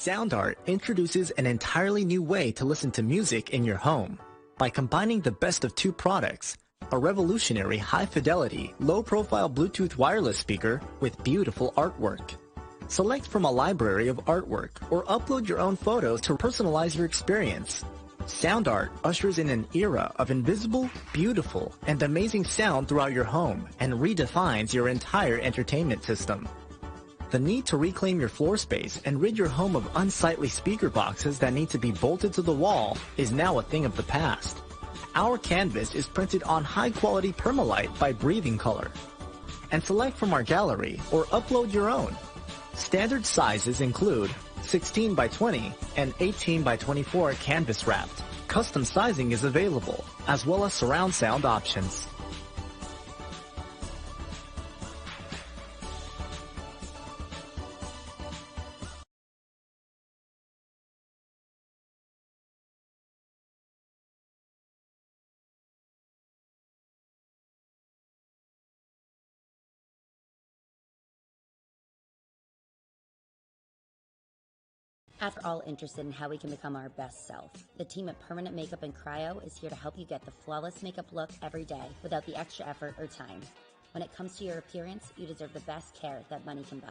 Sound Art introduces an entirely new way to listen to music in your home. By combining the best of two products, a revolutionary high-fidelity, low-profile Bluetooth wireless speaker with beautiful artwork. Select from a library of artwork or upload your own photos to personalize your experience. Sound Art ushers in an era of invisible, beautiful, and amazing sound throughout your home and redefines your entire entertainment system. The need to reclaim your floor space and rid your home of unsightly speaker boxes that need to be bolted to the wall is now a thing of the past. Our canvas is printed on high-quality permalite by Breathing Color. And select from our gallery or upload your own. Standard sizes include 16 by 20 and 18 by 24 canvas wrapped. Custom sizing is available, as well as surround sound options. After all interested in how we can become our best self, the team at Permanent Makeup and Cryo is here to help you get the flawless makeup look every day without the extra effort or time. When it comes to your appearance, you deserve the best care that money can buy.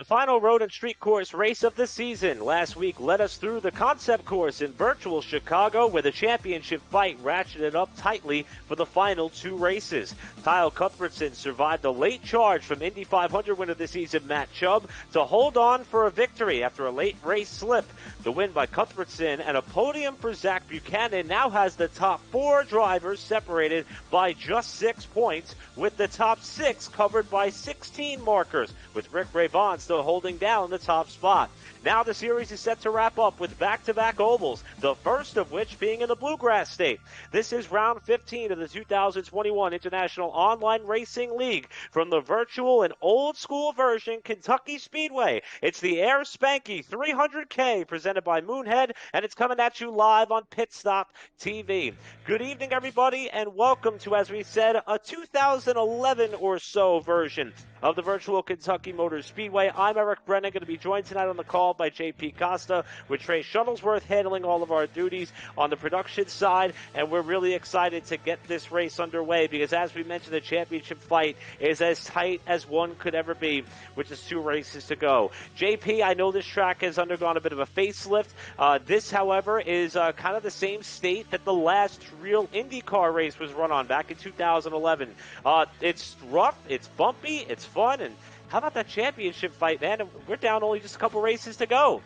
The final road and street course race of the season last week led us through the concept course in virtual Chicago, where the championship fight ratcheted up tightly for the final two races. Kyle Cuthbertson survived a late charge from Indy 500 winner this season, Matt Chubb, to hold on for a victory after a late race slip. The win by Cuthbertson and a podium for Zach Buchanan now has the top four drivers separated by just 6 points, with the top six covered by 16 markers, with Rick Ravon still holding down the top spot. Now the series is set to wrap up with back-to-back ovals, the first of which being in the Bluegrass State. This is round 15 of the 2021 International Online Racing League from the virtual and old-school version Kentucky Speedway. It's the Air Spanky 300K presented by Moonhead, and it's coming at you live on Pit Stop TV. Good evening, everybody, and welcome to, as we said, a 2011 or so version of the virtual Kentucky Motor Speedway. I'm Eric Brennan, going to be joined tonight on the call by JP Costa, with Trey Shuttlesworth handling all of our duties on the production side, and we're really excited to get this race underway because, as we mentioned, the championship fight is as tight as one could ever be, with just 2 races to go. JP, I know this track has undergone a bit of a facelift. This, however, is kind of the same state that the last real IndyCar race was run on back in 2011. It's rough, it's bumpy, it's fun, and how about that championship fight, man? We're down only just a couple races to go.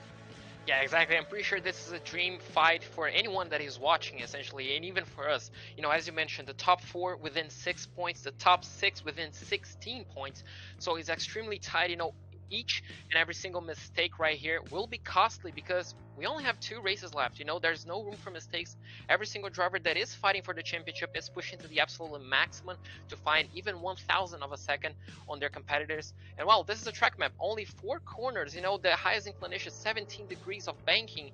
Yeah, exactly. I'm pretty sure this is a dream fight for anyone that is watching, essentially, and even for us. You know, as you mentioned, the top 4 within 6 points, the top 6 within 16 points. So it's extremely tight. You know, each and every single mistake right here will be costly because we only have 2 races left. You know, there's no room for mistakes. Every single driver that is fighting for the championship is pushing to the absolute maximum to find even 1,000 of a second on their competitors. And well, this is a track map, only 4 corners. You know, the highest inclination is 17 degrees of banking.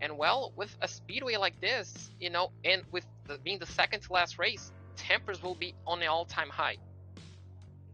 And well, with a speedway like this, you know, and with being the second to last race, tempers will be on an all-time high.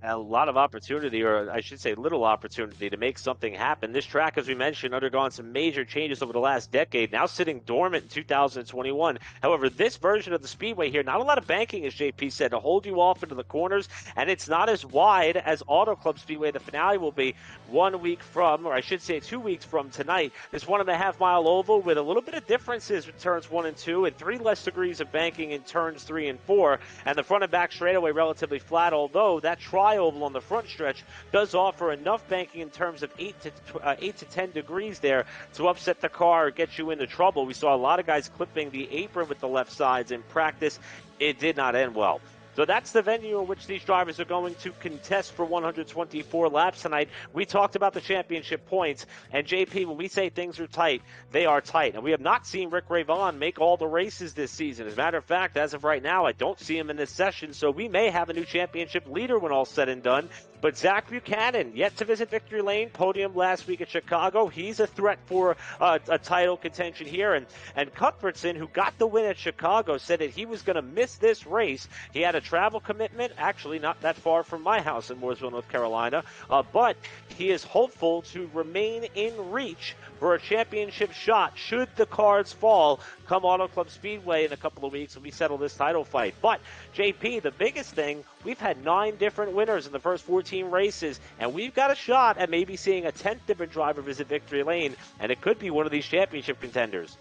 A lot of opportunity, or I should say little opportunity, to make something happen. This track, as we mentioned, undergone some major changes over the last decade, now sitting dormant in 2021. However, this version of the Speedway here, not a lot of banking, as JP said, to hold you off into the corners, and it's not as wide as Auto Club Speedway. The finale will be 1 week from, or I should say 2 weeks from tonight. This 1.5 mile oval with a little bit of differences with turns 1 and 2, and 3 less degrees of banking in turns 3 and 4, and the front and back straightaway relatively flat, although that oval on the front stretch does offer enough banking in terms of 8 to 10 degrees there to upset the car or get you into trouble. We saw a lot of guys clipping the apron with the left sides in practice. It did not end well. So that's the venue in which these drivers are going to contest for 124 laps tonight. We talked about the championship points, and JP, when we say things are tight, they are tight. And we have not seen Rick Ravon make all the races this season. As a matter of fact, as of right now, I don't see him in this session, so we may have a new championship leader when all's said and done. But Zach Buchanan, yet to visit victory lane, podium last week at Chicago. He's a threat for a title contention here. And Cuthbertson, who got the win at Chicago, said that he was going to miss this race. He had a travel commitment, actually not that far from my house in Mooresville, North Carolina. But he is hopeful to remain in reach for a championship shot should the cards fall come Auto Club Speedway in a couple of weeks when we settle this title fight. But, JP, the biggest thing, we've had 9 different winners in the first 14 races, and we've got a shot at maybe seeing a 10th different driver visit victory lane, and it could be one of these championship contenders.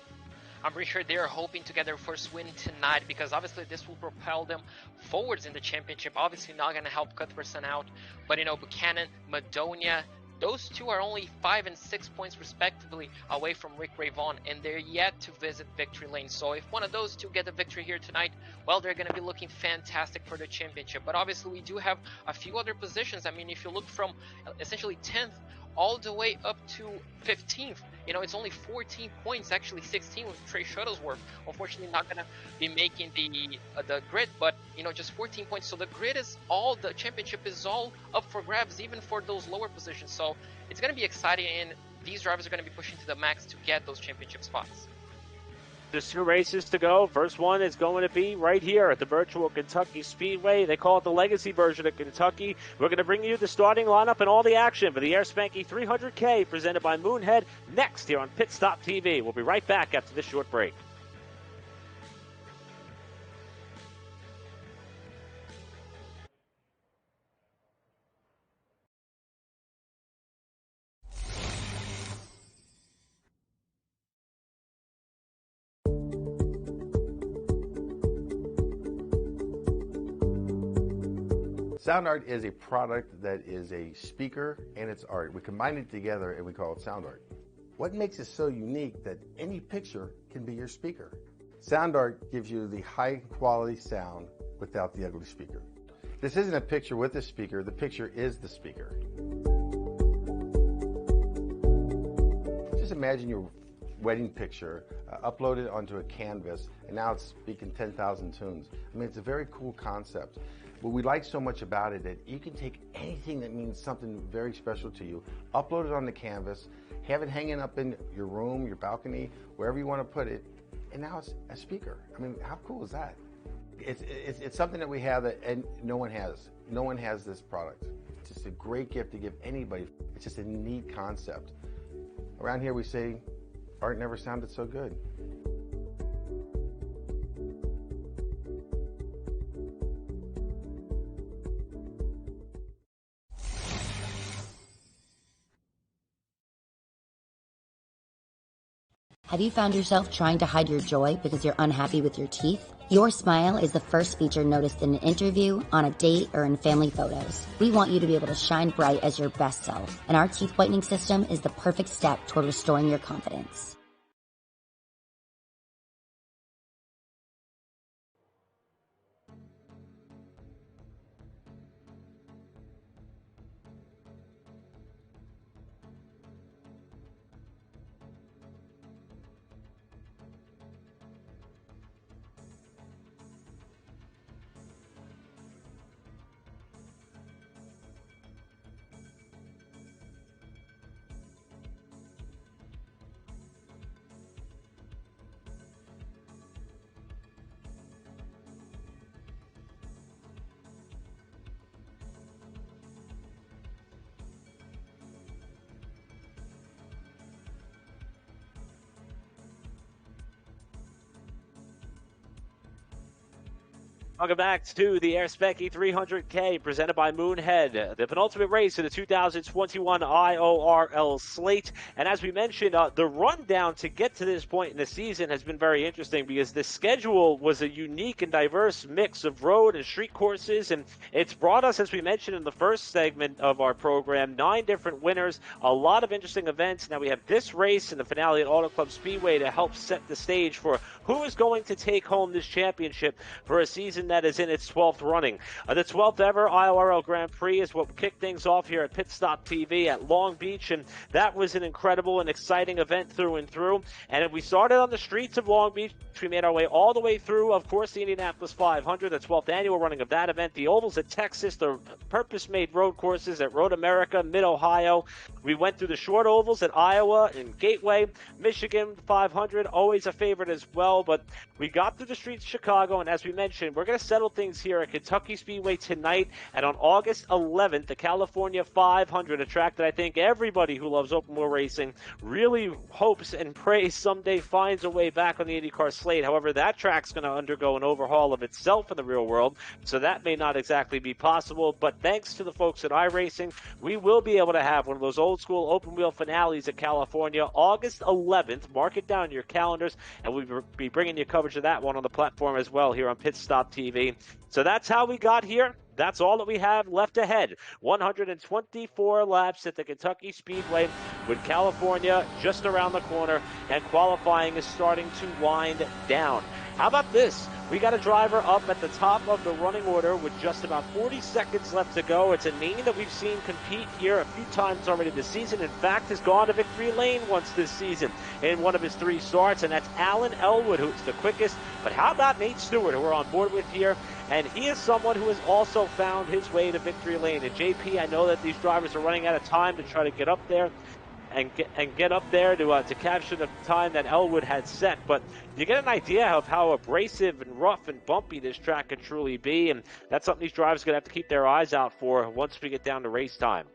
I'm pretty sure they're hoping to get their first win tonight because obviously this will propel them forwards in the championship. Obviously not going to help Cuthbertson out, but you know, Buchanan, Madonia, those 2 are only 5 and 6 points respectively away from Rick Ravon, and they're yet to visit victory lane. So if one of those 2 get the victory here tonight, well, they're going to be looking fantastic for the championship. But obviously we do have a few other positions. I mean, if you look from essentially 10th all the way up to 15th, you know, it's only 14 points, actually 16 with Trey Shuttlesworth. Unfortunately not going to be making the grid, but you know, just 14 points. So the grid is all, the championship is all up for grabs, even for those lower positions. So it's going to be exciting, and these drivers are going to be pushing to the max to get those championship spots. There's 2 races to go. First one is going to be right here at the virtual Kentucky Speedway. They call it the legacy version of Kentucky. We're going to bring you the starting lineup and all the action for the Air Spanky 300K presented by Moonhead next here on Pit Stop TV. We'll be right back after this short break. Sound art is a product that is a speaker and it's art. We combine it together and we call it sound art. What makes it so unique that any picture can be your speaker? Sound art gives you the high quality sound without the ugly speaker. This isn't a picture with a speaker, the picture is the speaker. Just imagine your wedding picture uploaded onto a canvas and now it's speaking 10,000 tunes. I mean, it's a very cool concept. What we like so much about it that you can take anything that means something very special to you, upload it on the canvas, have it hanging up in your room, your balcony, wherever you want to put it, and now it's a speaker. I mean, how cool is that? It's something that we have that and no one has. No one has this product. It's just a great gift to give anybody. It's just a neat concept. Around here we say, art never sounded so good. Have you found yourself trying to hide your joy because you're unhappy with your teeth? Your smile is the first feature noticed in an interview, on a date, or in family photos. We want you to be able to shine bright as your best self, and our teeth whitening system is the perfect step toward restoring your confidence. Welcome back to the Air Spanky 300K presented by Moonhead, the penultimate race of the 2021 IORL slate. And as we mentioned, the rundown to get to this point in the season has been very interesting because the schedule was a unique and diverse mix of road and street courses. And it's brought us, as we mentioned in the first segment of our program, 9 different winners, a lot of interesting events. Now we have this race and the finale at Auto Club Speedway to help set the stage for who is going to take home this championship for a season that is in its 12th running. The 12th ever IORL Grand Prix is what kicked things off here at Pit Stop TV at Long Beach, and that was an incredible and exciting event through and through. And we started on the streets of Long Beach. We made our way all the way through, of course, the Indianapolis 500, the 12th annual running of that event, the ovals at Texas, the purpose-made road courses at Road America, Mid-Ohio. We went through the short ovals at Iowa and Gateway, Michigan 500, always a favorite as well, but we got through the streets of Chicago, and as we mentioned, we're going to settle things here at Kentucky Speedway tonight, and on August 11th, the California 500, a track that I think everybody who loves open wheel racing really hopes and prays someday finds a way back on the IndyCar slate. However, that track's going to undergo an overhaul of itself in the real world, so that may not exactly be possible, but thanks to the folks at iRacing, we will be able to have one of those old school open wheel finales at California, August 11th. Mark it down in your calendars, and we'll be bringing you coverage of that one on the platform as well here on Pit Stop TV. So that's how we got here. That's all that we have left ahead. 124 laps at the Kentucky Speedway with California just around the corner, and qualifying is starting to wind down. How about this? We got a driver up at the top of the running order with just about 40 seconds left to go. It's a name that we've seen compete here a few times already this season. In fact, has gone to victory lane once this season in one of his 3 starts, and that's Alan Elwood, who's the quickest. But how about Nate Stewart, who we're on board with here? And he is someone who has also found his way to victory lane. And JP, I know that these drivers are running out of time to try to get up there and get up there to capture the time that Elwood had set. But you get an idea of how abrasive and rough and bumpy this track could truly be, and that's something these drivers are going to have to keep their eyes out for once we get down to race time.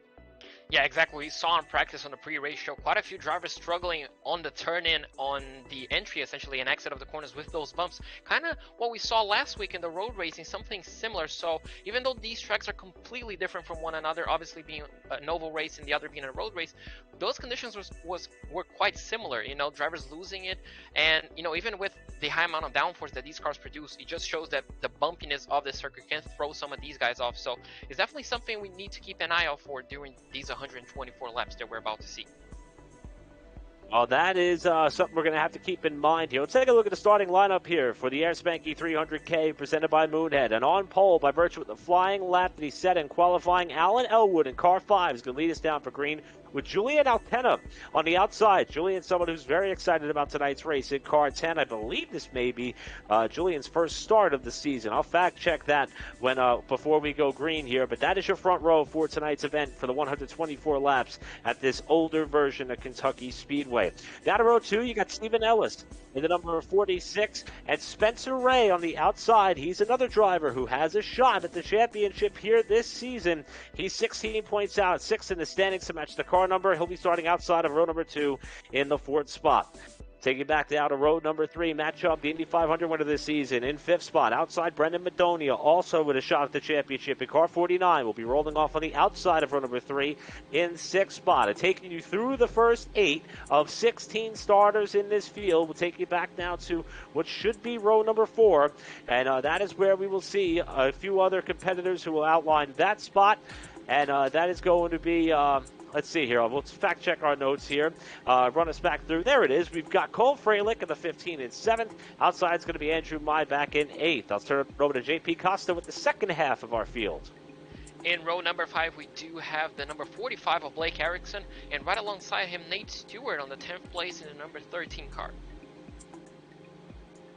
Yeah, exactly. We saw in practice on the pre-race show quite a few drivers struggling on the turn-in, on the entry, essentially, and exit of the corners with those bumps. Kind of what we saw last week in the road racing, something similar. So even though these tracks are completely different from one another, obviously being an oval race and the other being a road race, those conditions were quite similar. You know, drivers losing it, and you know, even with the high amount of downforce that these cars produce, it just shows that the bumpiness of the circuit can throw some of these guys off. So it's definitely something we need to keep an eye out for during these 124 laps that we're about to see. Well, that is something we're going to have to keep in mind here. Let's take a look at the starting lineup here for the Air Spanky 300K presented by Moonhead. And on pole, by virtue of the flying lap that he set in qualifying, Alan Elwood in car 5 is going to lead us down for green, with Julian Alpena on the outside. Julian, someone who's very excited about tonight's race in car 10. I believe this may be Julian's first start of the season. I'll fact check that when before we go green here. But that is your front row for tonight's event for the 124 laps at this older version of Kentucky Speedway. Down to row 2, you got Stephen Ellis in the number 46, and Spencer Ray on the outside. He's another driver who has a shot at the championship here this season. He's 16 points out, 6th in the standings to match the car number. He'll be starting outside of row number 2 in the 4th spot. Taking back down to row number 3, Matt Chubb, the Indy 500 winner this season, in 5th spot. Outside, Brendan Madonia, also with a shot at the championship. In car 49, will be rolling off on the outside of row number 3 in 6th spot. And taking you through the first 8 of 16 starters in this field, we'll take you back now to what should be row number 4. And that is where we will see a few other competitors who will outline that spot. And that is going to be... let's see here. Let's fact check our notes here. Run us back through. There it is. We've got Cole Freilich in the 15 and 7th. Outside is going to be Andrew Maybach in 8th. I'll turn it over to JP Costa with the second half of our field. In row number 5, we do have the number 45 of Blake Erickson, and right alongside him, Nate Stewart on the 10th place in the number 13 car.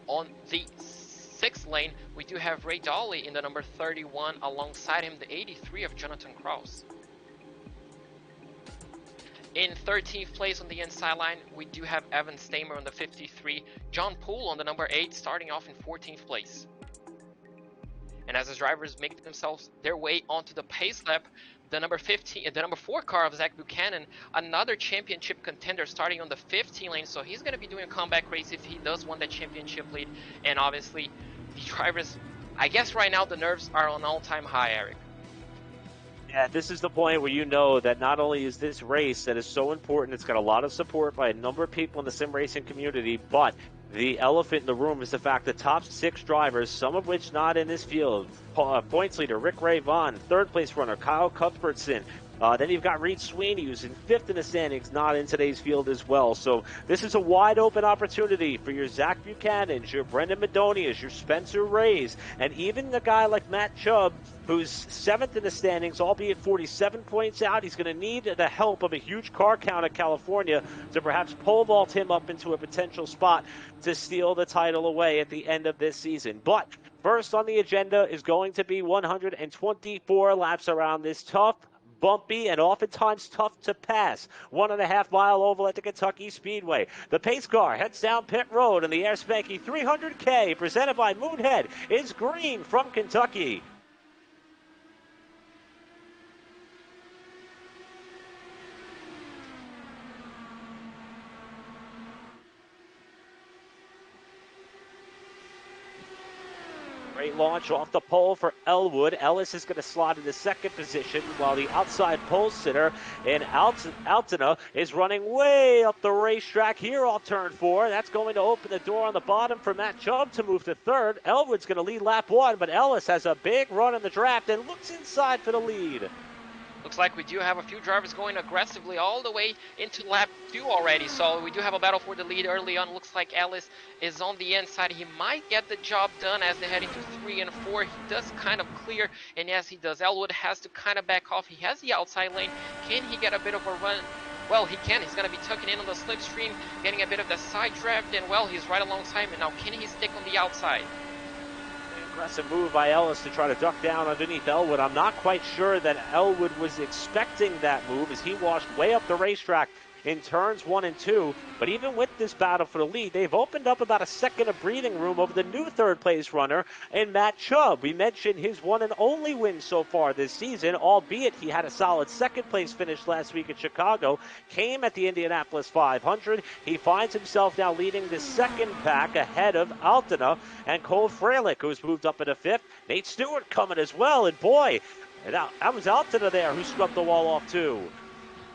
On the 6th lane, we do have Ray Dolly in the number 31, alongside him the 83 of Jonathan Krause. In 13th place on the inside line, we do have Evan Stamer on the 53, John Poole on the number 8, starting off in 14th place. And as the drivers make themselves their way onto the pace lap, the number 4 car of Zach Buchanan, another championship contender, starting on the 15 lane, so he's going to be doing a comeback race if he does win that championship lead. And obviously, the drivers, I guess right now the nerves are on all-time high, Eric. Yeah, this is the point where you know that not only is this race that is so important, it's got a lot of support by a number of people in the sim racing community, but the elephant in the room is the fact that top 6 drivers, some of which not in this field, points leader Rick Ray Vaughn, 3rd place runner Kyle Cuthbertson, then you've got Reed Sweeney, who's in 5th in the standings, not in today's field as well. So this is a wide-open opportunity for your Zach Buchanans, your Brendan Madonias, your Spencer Rays, and even a guy like Matt Chubb, who's 7th in the standings, albeit 47 points out. He's going to need the help of a huge car count at California to perhaps pole vault him up into a potential spot to steal the title away at the end of this season. But first on the agenda is going to be 124 laps around this tough, bumpy, and oftentimes tough to pass 1.5 mile oval at the Kentucky Speedway. The pace car heads down pit road, and the Air Spanky 300K presented by Moonhead is green from Kentucky. Great launch off the pole for Elwood. Ellis is going to slot into 2nd position, while the outside pole sitter in Altina is running way up the racetrack here off turn 4. That's going to open the door on the bottom for Matt Chubb to move to 3rd. Elwood's going to lead lap 1, but Ellis has a big run in the draft and looks inside for the lead. Looks like we do have a few drivers going aggressively all the way into lap 2 already. So we do have a battle for the lead early on. Looks like Ellis is on the inside. He might get the job done as they head into 3 and 4. He does kind of clear, and yes, he does. Elwood has to kind of back off. He has the outside lane. Can he get a bit of a run? Well, he can. He's going to be tucking in on the slipstream, getting a bit of the side draft, and well, he's right alongside him. And now can he stick on the outside? Aggressive move by Ellis to try to duck down underneath Elwood. I'm not quite sure that Elwood was expecting that move as he washed way up the racetrack in turns 1 and 2. But even with this battle for the lead, they've opened up about a second of breathing room over the new 3rd place runner in Matt Chubb. We mentioned his one and only win so far this season, albeit he had a solid 2nd place finish last week at Chicago, came at the Indianapolis 500. He finds himself now leading the 2nd pack ahead of Altina and Cole Freilich, who's moved up into 5th. Nate Stewart coming as well, and boy, that was Altina there who scrubbed the wall off too.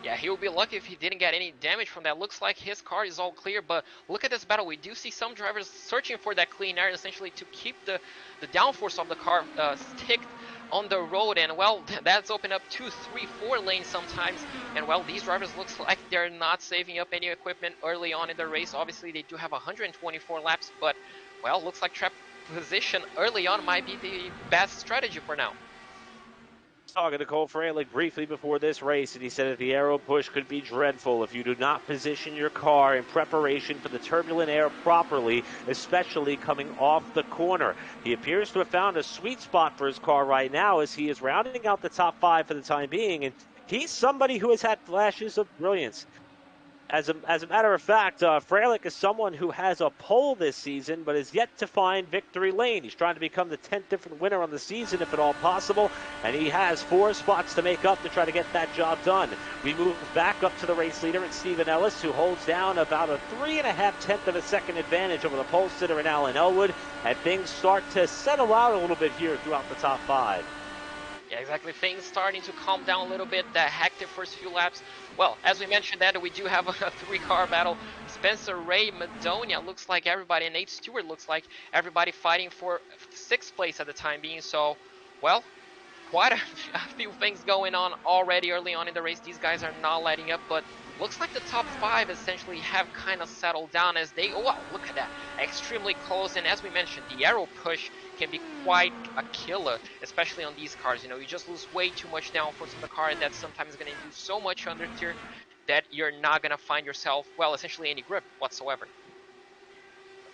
Yeah, he will be lucky if he didn't get any damage from that. Looks like his car is all clear, but look at this battle. We do see some drivers searching for that clean air, essentially to keep the downforce of the car sticked on the road. And, well, that's opened up 2, 3, 4 lanes sometimes. And, well, these drivers looks like they're not saving up any equipment early on in the race. Obviously, they do have 124 laps, but, well, looks like trap position early on might be the best strategy for now. Talking to Cole Fralick briefly before this race, and he said that the aero push could be dreadful if you do not position your car in preparation for the turbulent air properly, especially coming off the corner. He appears to have found a sweet spot for his car right now as he is rounding out the top 5 for the time being, and he's somebody who has had flashes of brilliance. As a matter of fact, Fralick is someone who has a pole this season, but is yet to find victory lane. He's trying to become the 10th different winner on the season, if at all possible, and he has 4 spots to make up to try to get that job done. We move back up to the race leader, and Stephen Ellis, who holds down about a 3.5 of a second advantage over the pole sitter in Alan Elwood, and things start to settle out a little bit here throughout the top 5. Yeah, exactly. Things starting to calm down a little bit. The hectic first few laps. Well, as we mentioned that, we do have a 3-car battle. Spencer, Ray, Madonia looks like everybody, and Nate Stewart looks like everybody fighting for 6th place at the time being. So, well, quite a few things going on already early on in the race. These guys are not letting up, but looks like the top 5 essentially have kind of settled down as they, oh wow, look at that, extremely close. And as we mentioned, the aero push can be quite a killer, especially on these cars. You know, you just lose way too much downforce on the car, and that's sometimes going to induce so much understeer that you're not going to find yourself, well, essentially any grip whatsoever.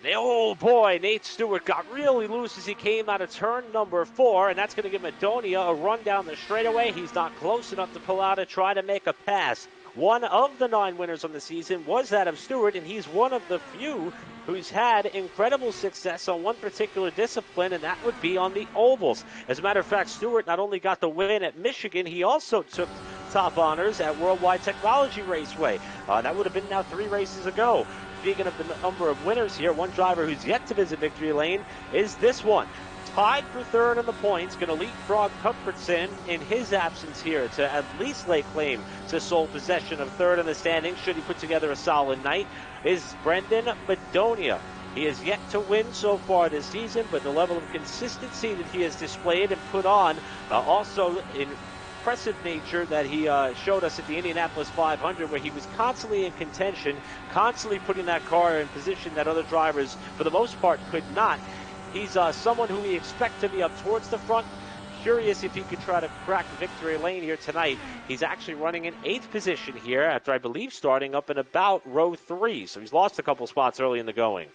The old boy, Nate Stewart, got really loose as he came out of turn number 4, and that's going to give Madonia a run down the straightaway. He's not close enough to pull out and try to make a pass. One of the 9 winners on the season was that of Stewart, and he's one of the few who's had incredible success on one particular discipline, and that would be on the ovals. As a matter of fact, Stewart not only got the win at Michigan, he also took top honors at Worldwide Technology Raceway. That would have been now 3 races ago. Speaking of the number of winners here, one driver who's yet to visit victory lane is this one. Tied for 3rd in the points, going to leapfrog Cuthbertson in his absence here to at least lay claim to sole possession of 3rd in the standings, should he put together a solid night, is Brendan Madonia. He has yet to win so far this season, but the level of consistency that he has displayed and put on, also in impressive nature that he showed us at the Indianapolis 500, where he was constantly in contention, constantly putting that car in position that other drivers, for the most part, could not. He's someone who we expect to be up towards the front. Curious if he could try to crack victory lane here tonight. He's actually running in 8th position here after, I believe, starting up in about row 3. So he's lost a couple spots early in the going.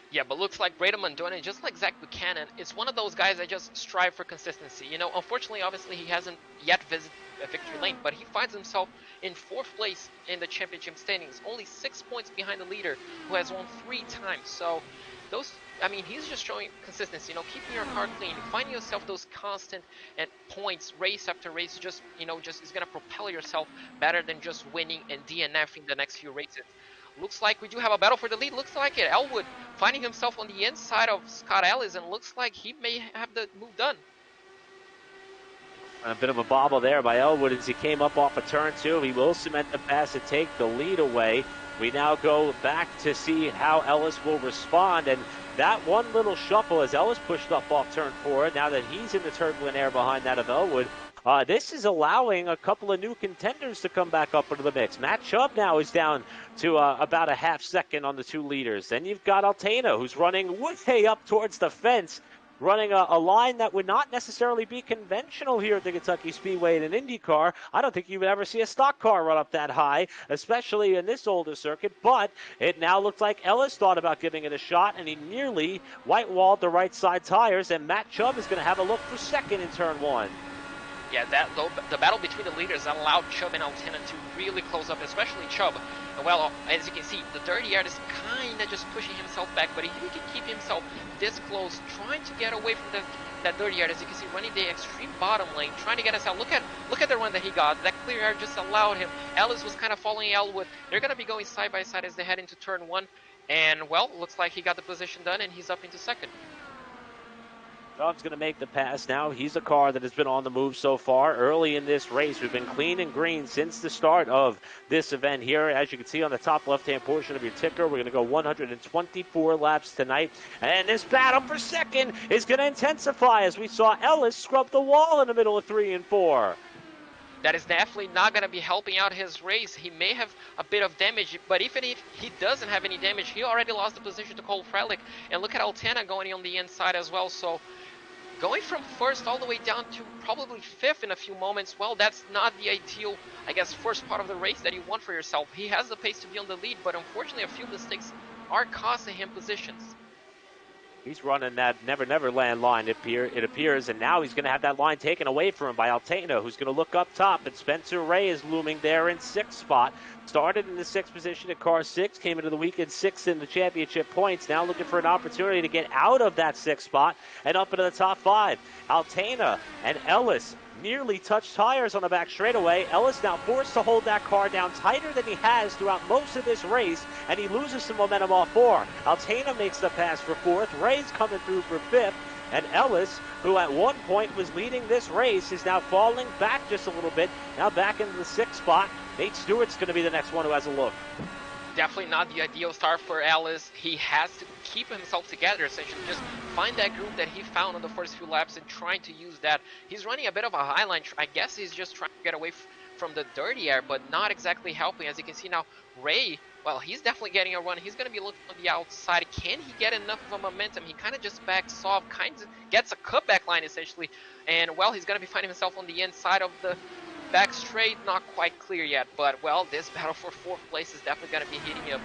Yeah, but looks like Braden Mondona, just like Zach Buchanan, is one of those guys that just strive for consistency. You know, unfortunately, obviously, he hasn't yet visited a victory lane, but he finds himself in 4th place in the championship standings, only 6 points behind the leader, who has won 3 times. So he's just showing consistency, keeping your car clean, finding yourself those constant points race after race, just is going to propel yourself better than just winning and DNFing the next few races. Looks like we do have a battle for the lead. Looks like it. Elwood finding himself on the inside of Scott Ellis, and looks like he may have the move done. A bit of a bobble there by Elwood as he came up off of turn 2. He will cement the pass and take the lead away. We now go back to see how Ellis will respond, and that one little shuffle as Ellis pushed up off turn 4, now that he's in the turbulent air behind that of Elwood, this is allowing a couple of new contenders to come back up into the mix. Matt Chubb now is down to about a half second on the 2 leaders. Then you've got Altena, who's running way up towards the fence, running a line that would not necessarily be conventional here at the Kentucky Speedway in an IndyCar. I don't think you would ever see a stock car run up that high, especially in this older circuit, but it now looks like Ellis thought about giving it a shot, and he nearly white-walled the right side tires, and Matt Chubb is going to have a look for 2nd in turn 1. Yeah, the battle between the leaders allowed Chubb and Altena to really close up, especially Chubb. Well, as you can see, the dirty air is kind of just pushing himself back, but if he can keep himself this close, trying to get away from that dirty air, as you can see, running the extreme bottom lane, trying to get us out. Look at the run that he got. That clear air just allowed him. Ellis was kind of following Elwood. They're going to be going side by side as they head into turn 1, and, well, looks like he got the position done, and he's up into 2nd. Dobbs going to make the pass now. He's a car that has been on the move so far early in this race. We've been clean and green since the start of this event here. As you can see on the top left-hand portion of your ticker, we're going to go 124 laps tonight. And this battle for second is going to intensify as we saw Ellis scrub the wall in the middle of 3 and 4. That is definitely not going to be helping out his race. He may have a bit of damage, but even if he doesn't have any damage, he already lost the position to Cole Frelick. And look at Altana going on the inside as well. So going from first all the way down to probably fifth in a few moments, well, that's not the ideal, I guess, first part of the race that you want for yourself. He has the pace to be on the lead, but unfortunately a few mistakes are costing him positions. He's running that Never Never Land line, it appears, and now he's going to have that line taken away from him by Altana, who's going to look up top, and Spencer Ray is looming there in 6th spot. Started in the 6th position at car 6, came into the weekend 6th in the championship points, now looking for an opportunity to get out of that 6th spot and up into the top 5. Altana and Ellis nearly touched tires on the back straightaway. Ellis now forced to hold that car down tighter than he has throughout most of this race, and he loses some momentum off 4. Altana makes the pass for 4th. Ray's coming through for 5th, and Ellis, who at one point was leading this race, is now falling back just a little bit, now back into the 6th spot. Nate Stewart's going to be the next one who has a look. Definitely not the ideal start for Ellis. He has to keep himself together, essentially. Just find that group that he found on the first few laps and trying to use that. He's running a bit of a highline. I guess he's just trying to get away from the dirty air, but not exactly helping. As you can see now, Ray, well, he's definitely getting a run. He's going to be looking on the outside. Can he get enough of a momentum? He kind of just backs off, kind of gets a cutback line, essentially. And, well, he's going to be finding himself on the inside of the back straight, not quite clear yet, but, well, this battle for 4th place is definitely going to be heating up.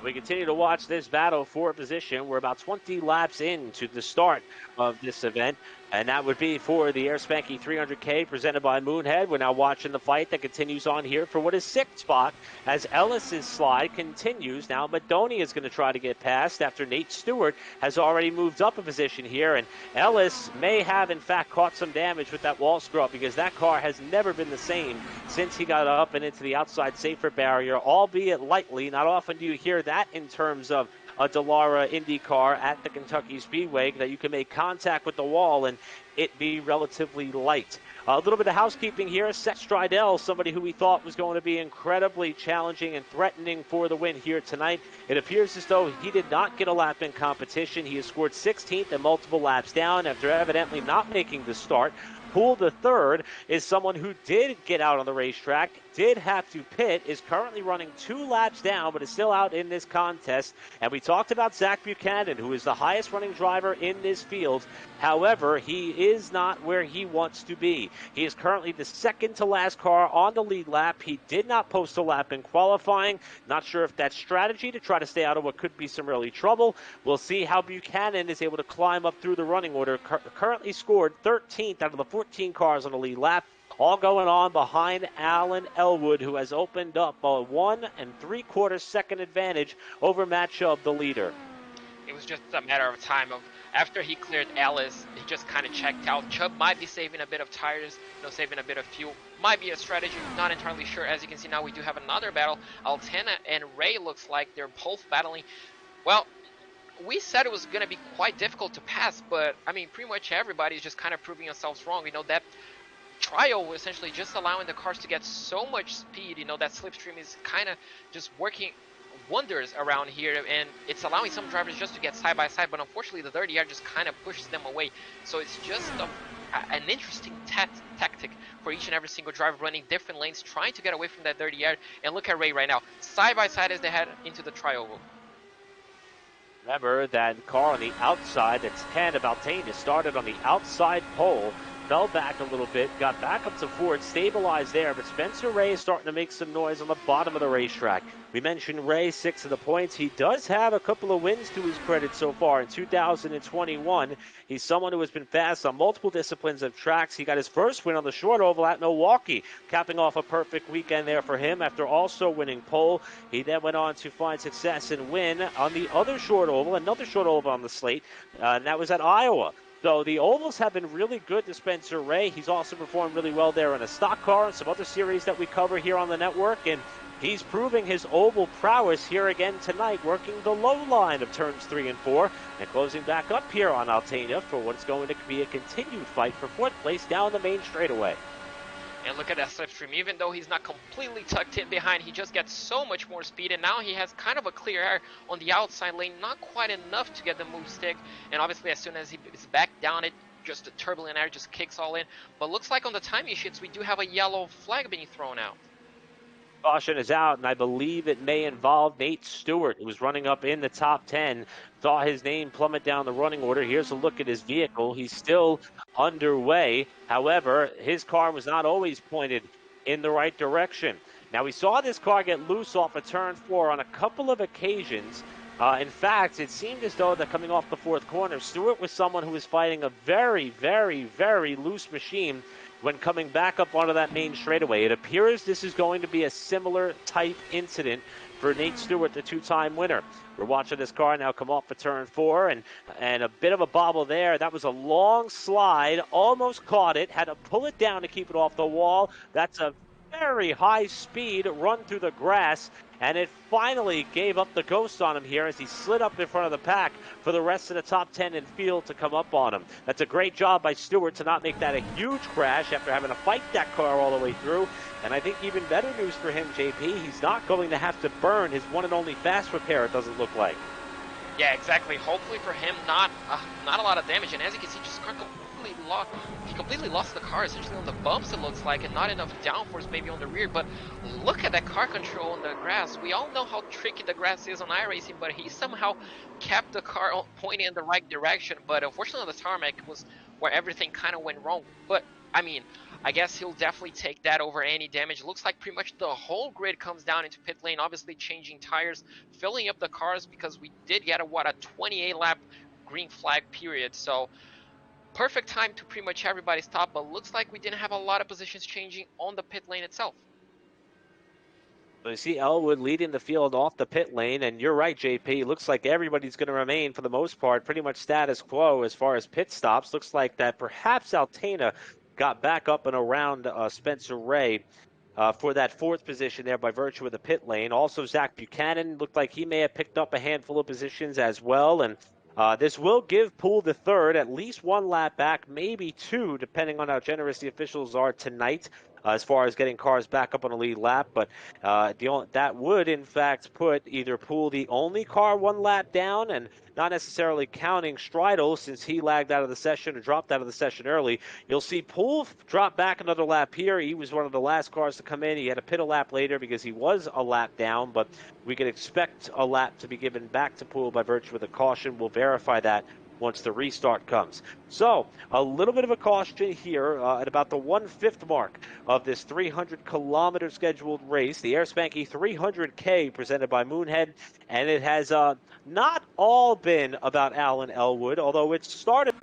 We continue to watch this battle for position. We're about 20 laps into the start of this event, and that would be for the Air Spanky 300K presented by Moonhead. We're now watching the fight that continues on here for what is 6th spot as Ellis's slide continues. Now Madoni is going to try to get past after Nate Stewart has already moved up a position here, and Ellis may have in fact caught some damage with that wall scrub because that car has never been the same since he got up and into the outside safer barrier, albeit lightly. Not often do you hear that in terms of a Dallara IndyCar at the Kentucky Speedway, that you can make contact with the wall and it be relatively light. A little bit of housekeeping here. Seth Stridell, somebody who we thought was going to be incredibly challenging and threatening for the win here tonight. It appears as though he did not get a lap in competition. He has scored 16th and multiple laps down after evidently not making the start. Poole the third is someone who did get out on the racetrack, did have to pit, is currently running 2 laps down, but is still out in this contest. And we talked about Zach Buchanan, who is the highest running driver in this field. However, he is not where he wants to be. He is currently the second to last car on the lead lap. He did not post a lap in qualifying. Not sure if that's strategy to try to stay out of what could be some early trouble. We'll see how Buchanan is able to climb up through the running order. Currently scored 13th out of the 14 cars on the lead lap. All going on behind Alan Elwood, who has opened up a 1 3/4 second advantage over Matt Chubb, the leader. It was just a matter of time. After he cleared Ellis, he just kind of checked out. Chubb might be saving a bit of tires, saving a bit of fuel. Might be a strategy, not entirely sure. As you can see now, we do have another battle. Altana and Ray looks like they're both battling. Well, we said it was going to be quite difficult to pass, but, I mean, pretty much everybody's just kind of proving themselves wrong. That trial was essentially just allowing the cars to get so much speed. That slipstream is kind of just working wonders around here, and it's allowing some drivers just to get side by side, but unfortunately the dirty air just kind of pushes them away. So it's just an interesting tactic for each and every single driver, running different lanes, trying to get away from that dirty air. And look at Ray right now, side by side as they head into the tri-oval. Remember that car on the outside, that's 10 of Altana, started on the outside pole, fell back a little bit, got back up to 4th, stabilized there, but Spencer Ray is starting to make some noise on the bottom of the racetrack. We mentioned Ray, 6 of the points. He does have a couple of wins to his credit so far in 2021. He's someone who has been fast on multiple disciplines of tracks. He got his first win on the short oval at Milwaukee, capping off a perfect weekend there for him after also winning pole. He then went on to find success and win on the other short oval, another short oval on the slate, and that was at Iowa. So the ovals have been really good to Spencer Ray. He's also performed really well there in a stock car and some other series that we cover here on the network. And He's proving his oval prowess here again tonight, working the low line of turns 3 and 4, and closing back up here on Altena for what's going to be a continued fight for 4th place down the main straightaway. And look at that slipstream. Even though he's not completely tucked in behind, he just gets so much more speed, and now he has kind of a clear air on the outside lane, not quite enough to get the move stick. And obviously as soon as he is back down it, just the turbulent air just kicks all in. But looks like on the timing sheets we do have a yellow flag being thrown out. Caution is out, and I believe it may involve Nate Stewart, who was running up in the top 10. Saw his name plummet down the running order. Here's a look at his vehicle. He's still underway. However, his car was not always pointed in the right direction. Now, we saw this car get loose off of turn 4 on a couple of occasions. In fact, it seemed as though that coming off the 4th corner, Stewart was someone who was fighting a very, very, very loose machine when coming back up onto that main straightaway. It appears this is going to be a similar type incident for Nate Stewart, the 2-time winner. We're watching this car now come off for turn 4, and a bit of a bobble there. That was a long slide, almost caught it, had to pull it down to keep it off the wall. That's a very high speed run through the grass, and it finally gave up the ghost on him here as he slid up in front of the pack for the rest of the top 10 in field to come up on him. That's a great job by Stewart to not make that a huge crash after having to fight that car all the way through. And I think even better news for him, JP, he's not going to have to burn his one and only fast repair, it doesn't look like. Yeah, exactly. Hopefully for him, not a lot of damage. And as you can see, just completely lost the car, essentially on the bumps it looks like, and not enough downforce maybe on the rear. But look at that car control on the grass. We all know how tricky the grass is on iRacing, but he somehow kept the car pointing in the right direction. But unfortunately the tarmac was where everything kind of went wrong. But I mean, I guess he'll definitely take that over any damage. It looks like pretty much the whole grid comes down into pit lane, obviously changing tires, filling up the cars, because we did get a 28 lap green flag period. So perfect time to pretty much everybody stop, but looks like we didn't have a lot of positions changing on the pit lane itself. So you see Elwood leading the field off the pit lane, and you're right, JP. Looks like everybody's going to remain, for the most part, pretty much status quo as far as pit stops. Looks like that perhaps Altena got back up and around Spencer Ray for that 4th position there by virtue of the pit lane. Also, Zach Buchanan looked like he may have picked up a handful of positions as well, and this will give Poole the 3rd at least 1 lap back, maybe 2, depending on how generous the officials are tonight as far as getting cars back up on a lead lap. But that would, in fact, put either Poole the only car 1 lap down, and not necessarily counting Streidel since he lagged out of the session or dropped out of the session early. You'll see Poole drop back another lap here. He was one of the last cars to come in. He had to pit a lap later because he was a lap down, but we can expect a lap to be given back to Poole by virtue of the caution. We'll verify that once the restart comes. So a little bit of a caution here at about the 1/5 mark of this 300-kilometer scheduled race, the Air Spanky 300K presented by Moonhead, and it has not all been about Alan Elwood, although it started.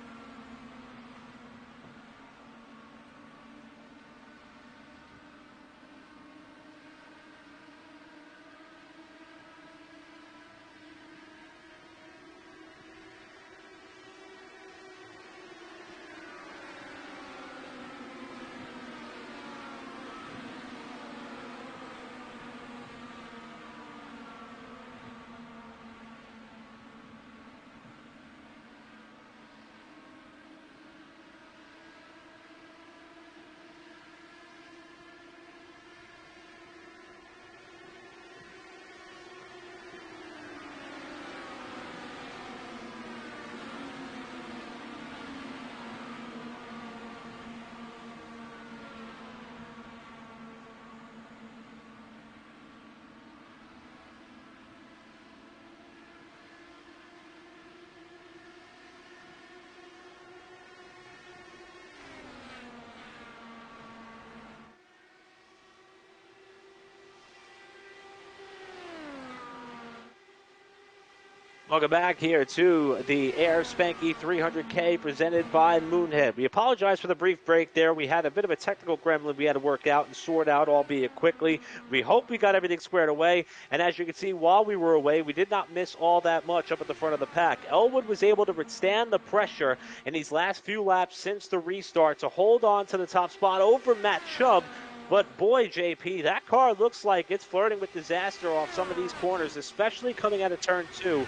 Welcome back here to the Air Spanky 300K presented by Moonhead. We apologize for the brief break there. We had a bit of a technical gremlin we had to work out and sort out, albeit quickly. We hope we got everything squared away. And as you can see, while we were away, we did not miss all that much up at the front of the pack. Elwood was able to withstand the pressure in these last few laps since the restart to hold on to the top spot over Matt Chubb, But boy, JP, that car looks like it's flirting with disaster off some of these corners, especially coming out of turn 2.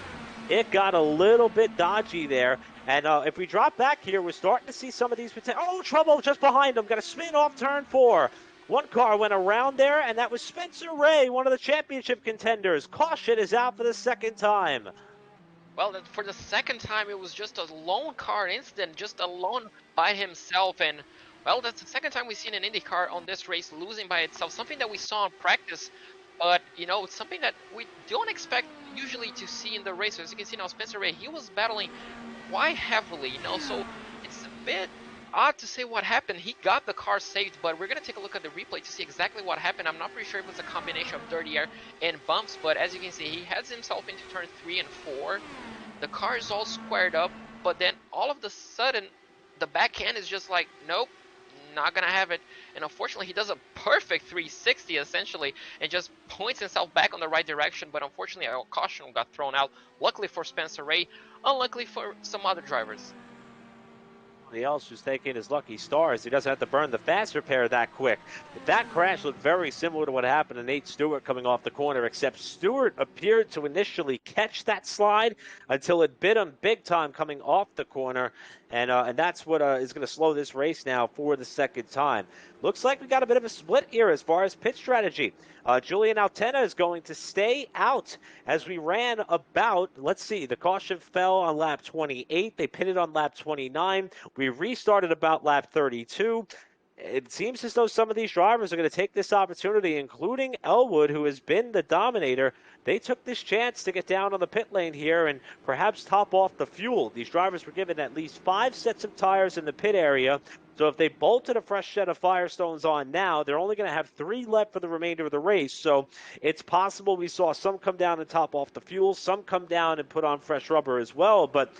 It got a little bit dodgy there. And if we drop back here, we're starting to see some of these potential. Oh, trouble just behind them. Got a spin off turn 4. One car went around there, and that was Spencer Ray, one of the championship contenders. Caution is out for the second time. Well, for the second time, it was just a lone car incident, just alone by himself. And, well, that's the second time we've seen an IndyCar on this race losing by itself, something that we saw in practice. But, you know, it's something that we don't expect usually to see in the race. As you can see now, Spencer Ray, he was battling quite heavily, you know, so it's a bit odd to say what happened. He got the car saved, but we're going to take a look at the replay to see exactly what happened. I'm not pretty sure if it was a combination of dirty air and bumps, but as you can see, he heads himself into turn 3 and 4. The car is all squared up, but then all of a sudden, the back end is just like, nope, not gonna have it. And unfortunately, he does a perfect 360 essentially and just points himself back on the right direction, but unfortunately a caution got thrown out. Luckily for Spencer Ray, unluckily for some other drivers. Somebody else who's taking his lucky stars. He doesn't have to burn the fast repair that quick. That crash looked very similar to what happened to Nate Stewart coming off the corner, except Stewart appeared to initially catch that slide until it bit him big time coming off the corner. And that's what is going to slow this race now for the second time. Looks like we got a bit of a split here as far as pit strategy. Julian Altena is going to stay out as we ran about, let's see, the caution fell on lap 28. They pitted on lap 29. We restarted about lap 32. It seems as though some of these drivers are going to take this opportunity, including Elwood, who has been the dominator. They took this chance to get down on the pit lane here and perhaps top off the fuel. These drivers were given at least 5 sets of tires in the pit area. So if they bolted a fresh set of Firestones on now, they're only going to have 3 left for the remainder of the race. So it's possible we saw some come down and top off the fuel, some come down and put on fresh rubber as well. But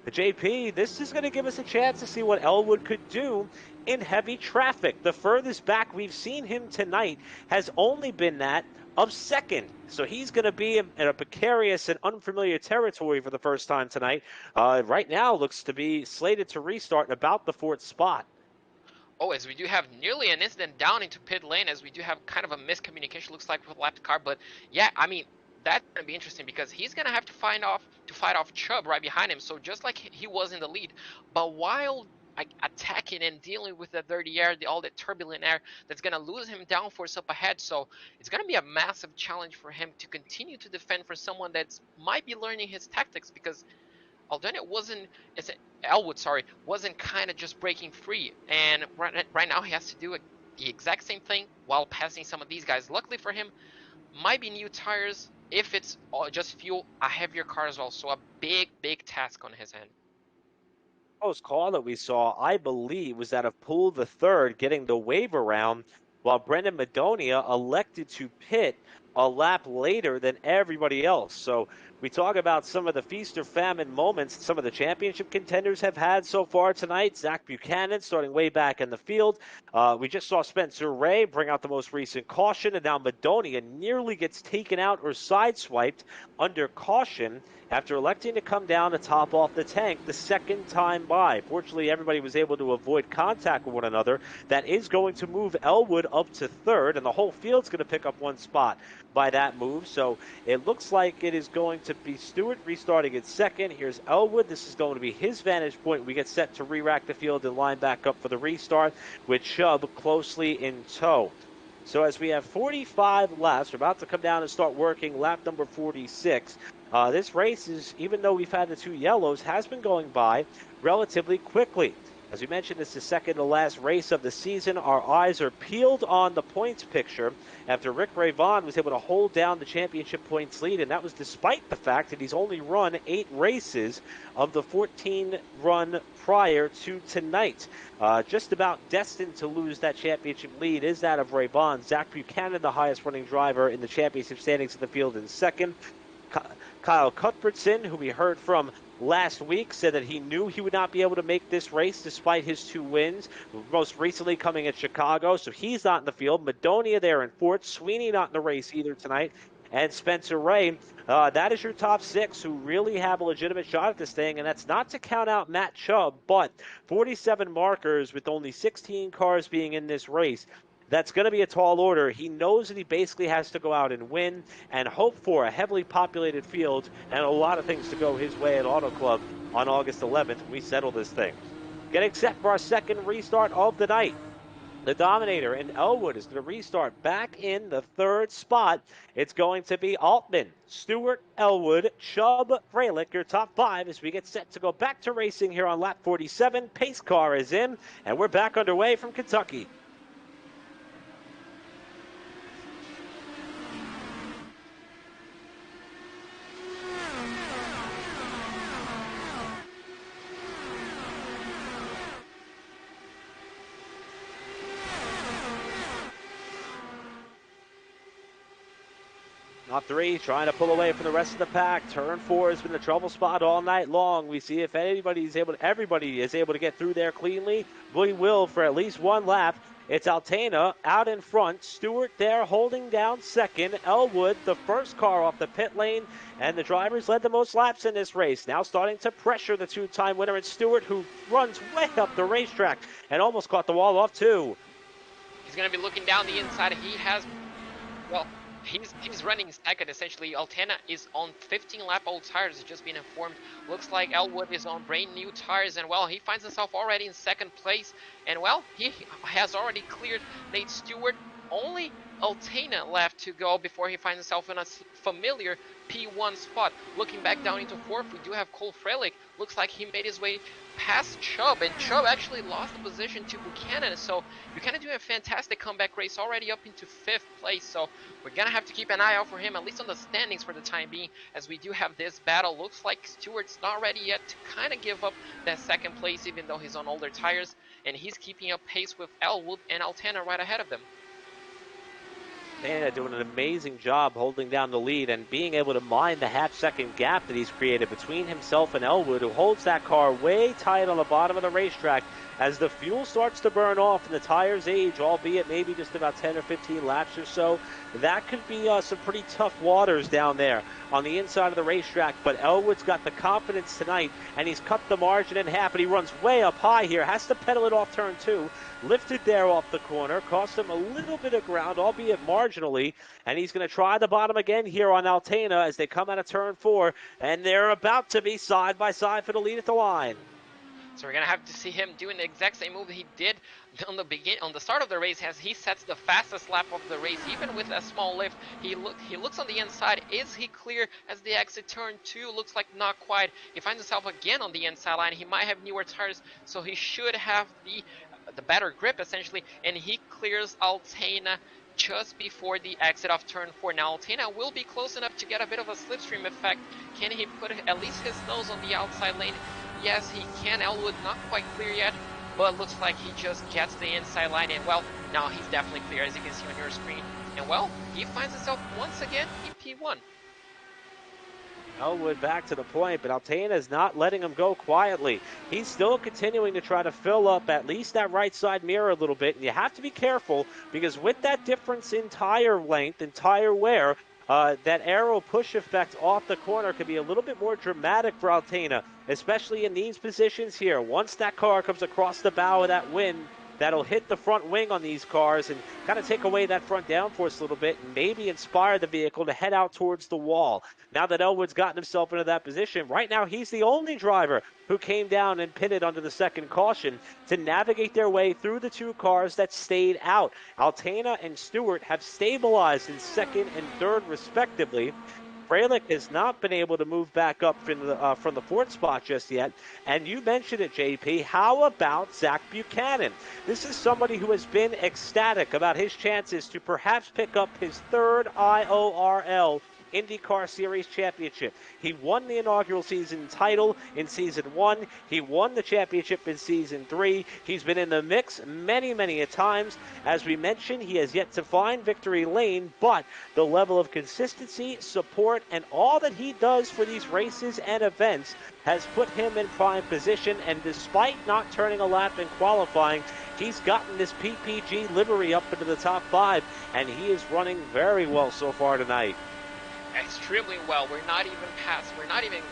the JP, this is going to give us a chance to see what Elwood could do in heavy traffic. The furthest back we've seen him tonight has only been that of second. So he's going to be in a precarious and unfamiliar territory for the first time tonight. Right now looks to be slated to restart in about the 4th spot. Oh, as we do have nearly an incident down into pit lane, as we do have kind of a miscommunication, looks like, with lap car. But yeah, I mean, that's going to be interesting because he's going to have to fight off Chubb right behind him. So just like he was in the lead, but while attacking and dealing with the dirty air, all the turbulent air, that's going to lose him downforce up ahead. So it's going to be a massive challenge for him to continue to defend for someone that might be learning his tactics, because although Elwood wasn't kind of just breaking free, and right now he has to do the exact same thing while passing some of these guys. Luckily for him, might be new tires. If it's just fuel, a heavier car as well. So a big task on his end. Close call that we saw, I believe, was that of Poole the third getting the wave around, while Brendan Madonia elected to pit a lap later than everybody else. So we talk about some of the feast or famine moments some of the championship contenders have had so far tonight. Zach Buchanan starting way back in the field. We just saw Spencer Ray bring out the most recent caution, and now Madonia nearly gets taken out or sideswiped under caution after electing to come down to top off the tank the second time by. Fortunately, everybody was able to avoid contact with one another. That is going to move Elwood up to third, and the whole field's going to pick up 1 spot by that move. So it looks like it is going to be Stewart restarting at second. Here's Elwood. This is going to be his vantage point. We get set to re-rack the field and line back up for the restart with Chubb closely in tow. So as we have 45 laps, we're about to come down and start working lap number 46. This race is, even though we've had the 2 yellows, has been going by relatively quickly. As we mentioned, it's the second to last race of the season. Our eyes are peeled on the points picture after Rick Ray Vaughn was able to hold down the championship points lead, and that was despite the fact that he's only run 8 races of the 14 run prior to tonight. Just about destined to lose that championship lead is that of Ray Vaughn. Zach Buchanan, the highest running driver in the championship standings in the field, in second. Kyle Cuthbertson, who we heard from last week, said that he knew he would not be able to make this race despite his 2 wins, most recently coming at Chicago, so he's not in the field. Madonia there in 4th. Sweeney not in the race either tonight. And Spencer Ray, that is your top 6 who really have a legitimate shot at this thing, and that's not to count out Matt Chubb, but 47 markers with only 16 cars being in this race. that's going to be a tall order. He knows that he basically has to go out and win and hope for a heavily populated field and a lot of things to go his way at Auto Club on August 11th. We settle this thing. Getting set for our second restart of the night. The Dominator in Elwood is going to restart back in the third spot. It's going to be Altman, Stewart, Elwood, Chubb, Freilich, your top five as we get set to go back to racing here on lap 47. Pace car is in, and we're back underway from Kentucky. Top three trying to pull away from the rest of the pack. Turn 4 has been the trouble spot all night long. We see if everybody is able to get through there cleanly. We will for at least one lap. It's Altena out in front. Stewart there holding down second. Elwood, the first car off the pit lane, and the drivers led the most laps in this race. Now starting to pressure the two-time winner. It's Stewart, who runs way up the racetrack and almost caught the wall off too. He's going to be looking down the inside. He has, well, He's running second, essentially. Altena is on 15-lap-old tires, has just been informed. Looks like Elwood is on brand-new tires, and, well, he finds himself already in second place. And, well, he has already cleared Nate Stewart. Only Altena left to go before he finds himself in a familiar P1 spot. Looking back down into fourth, we do have Cole Freilich. Looks like he made his way past Chubb, and Chubb actually lost the position to Buchanan. So Buchanan doing a fantastic comeback race, already up into fifth place. So we're gonna have to keep an eye out for him, at least on the standings for the time being, as we do have this battle. Looks like Stewart's not ready yet to kind of give up that second place, even though he's on older tires, and he's keeping up pace with Elwood and Altena right ahead of them. Dana doing an amazing job holding down the lead and being able to mine the half-second gap that he's created between himself and Elwood, who holds that car way tight on the bottom of the racetrack. As the fuel starts to burn off and the tires age, albeit maybe just about 10 or 15 laps or so, that could be some pretty tough waters down there on the inside of the racetrack. But Elwood's got the confidence tonight, and he's cut the margin in half, and he runs way up high here. Has to pedal it off turn 2. Lifted there off the corner. Cost him a little bit of ground, albeit marginally. And he's going to try the bottom again here on Altena as they come out of turn 4. And they're about to be side by side for the lead at the line. So we're gonna have to see him doing the exact same move he did on the start of the race, as he sets the fastest lap of the race, even with a small lift. He looks on the inside. Is he clear as the exit turn 2? Looks like not quite. He finds himself again on the inside line. He might have newer tires, so he should have the better grip essentially, and he clears Altena just before the exit of turn 4. Now Altena will be close enough to get a bit of a slipstream effect. Can he put at least his nose on the outside lane? Yes, he can. Elwood not quite clear yet, but looks like he just gets the inside line, and, well, now he's definitely clear, as you can see on your screen. And, well, he finds himself once again in P1. Elwood back to the point, but Altena is not letting him go quietly. He's still continuing to try to fill up at least that right side mirror a little bit, and you have to be careful, because with that difference in tire length and tire wear, that aero push effect off the corner could be a little bit more dramatic for Altena, especially in these positions here. Once that car comes across the bow of that wind, that'll hit the front wing on these cars and kind of take away that front downforce a little bit and maybe inspire the vehicle to head out towards the wall. Now that Elwood's gotten himself into that position, right now he's the only driver who came down and pitted under the second caution to navigate their way through the two cars that stayed out. Altena and Stewart have stabilized in second and third respectively. Freilich has not been able to move back up from the fourth spot just yet. And you mentioned it, JP. How about Zach Buchanan? This is somebody who has been ecstatic about his chances to perhaps pick up his third IORL IndyCar Series Championship. He won the inaugural season title in Season 1. He won the championship in Season 3. He's been in the mix many, many a times. As we mentioned, he has yet to find victory lane, but the level of consistency, support, and all that he does for these races and events has put him in prime position, and despite not turning a lap in qualifying, he's gotten this PPG livery up into the top 5, and he is running very well so far tonight. extremely well. We're not even past,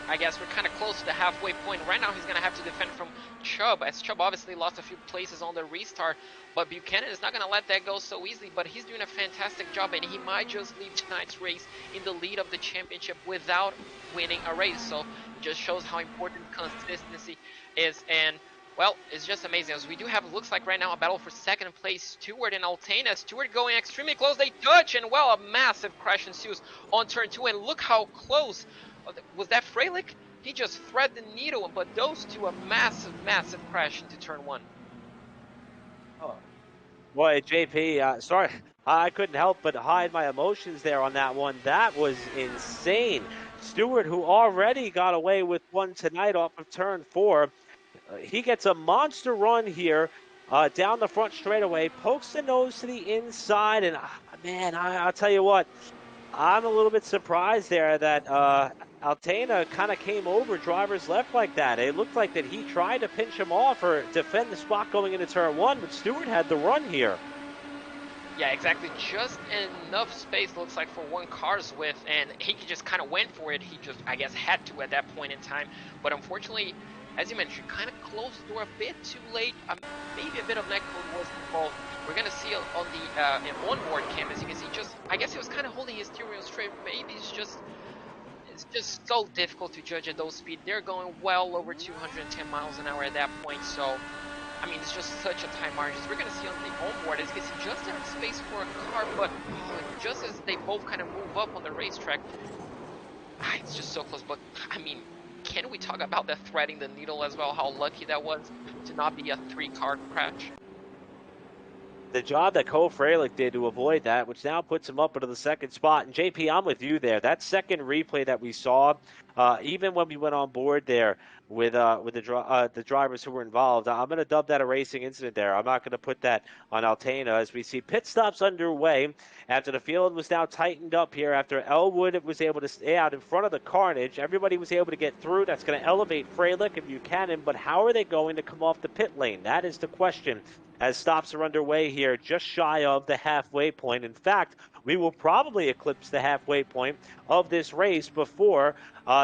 I guess we're kind of close to the halfway point. Right now he's going to have to defend from Chubb, as Chubb obviously lost a few places on the restart, but Buchanan is not going to let that go so easily, but he's doing a fantastic job, and he might just leave tonight's race in the lead of the championship without winning a race. So it just shows how important consistency is, and well, it's just amazing, as we do have, looks like right now, a battle for second place. Stewart and Altana. Stewart going extremely close. They touch, and well, a massive crash ensues on turn 2. And look how close. Was that Freilich? He just threaded the needle, but those two, a massive, massive crash into turn 1. Oh. Boy, JP, sorry, I couldn't help but hide my emotions there on that one. That was insane. Stewart, who already got away with one tonight off of turn 4, he gets a monster run here down the front straightaway, pokes the nose to the inside, and man, I'll tell you what, I'm a little bit surprised there that Altana kind of came over drivers left like that. It looked like that he tried to pinch him off or defend the spot going into turn 1, but Stewart had the run here. Yeah, exactly. Just enough space, looks like, for one car's width, and he just kind of went for it. He just, I guess, had to at that point in time. But unfortunately, as you mentioned, kind of closed the door a bit too late. Maybe a bit of netcode was involved. We're going to see on the onboard cam, as you can see, just, I guess he was kind of holding his steering wheel straight. Maybe it's just so difficult to judge at those speeds. They're going well over 210 miles an hour at that point, so I mean, it's just such a tight margin. We're going to see on the onboard, as you can see, just enough space for a car, but just as they both kind of move up on the racetrack, it's just so close. But, I mean, can we talk about that threading the needle as well, how lucky that was to not be a 3-car crash? The job that Cole Freilich did to avoid that, which now puts him up into the second spot. And JP, I'm with you there. That second replay that we saw, even when we went on board there with the drivers who were involved, I'm going to dub that a racing incident there. I'm not going to put that on Altana, as we see pit stops underway after the field was now tightened up here. After Elwood was able to stay out in front of the carnage, everybody was able to get through. That's going to elevate Freilich and Buchanan, but how are they going to come off the pit lane? That is the question, as stops are underway here just shy of the halfway point. In fact, we will probably eclipse the halfway point of this race before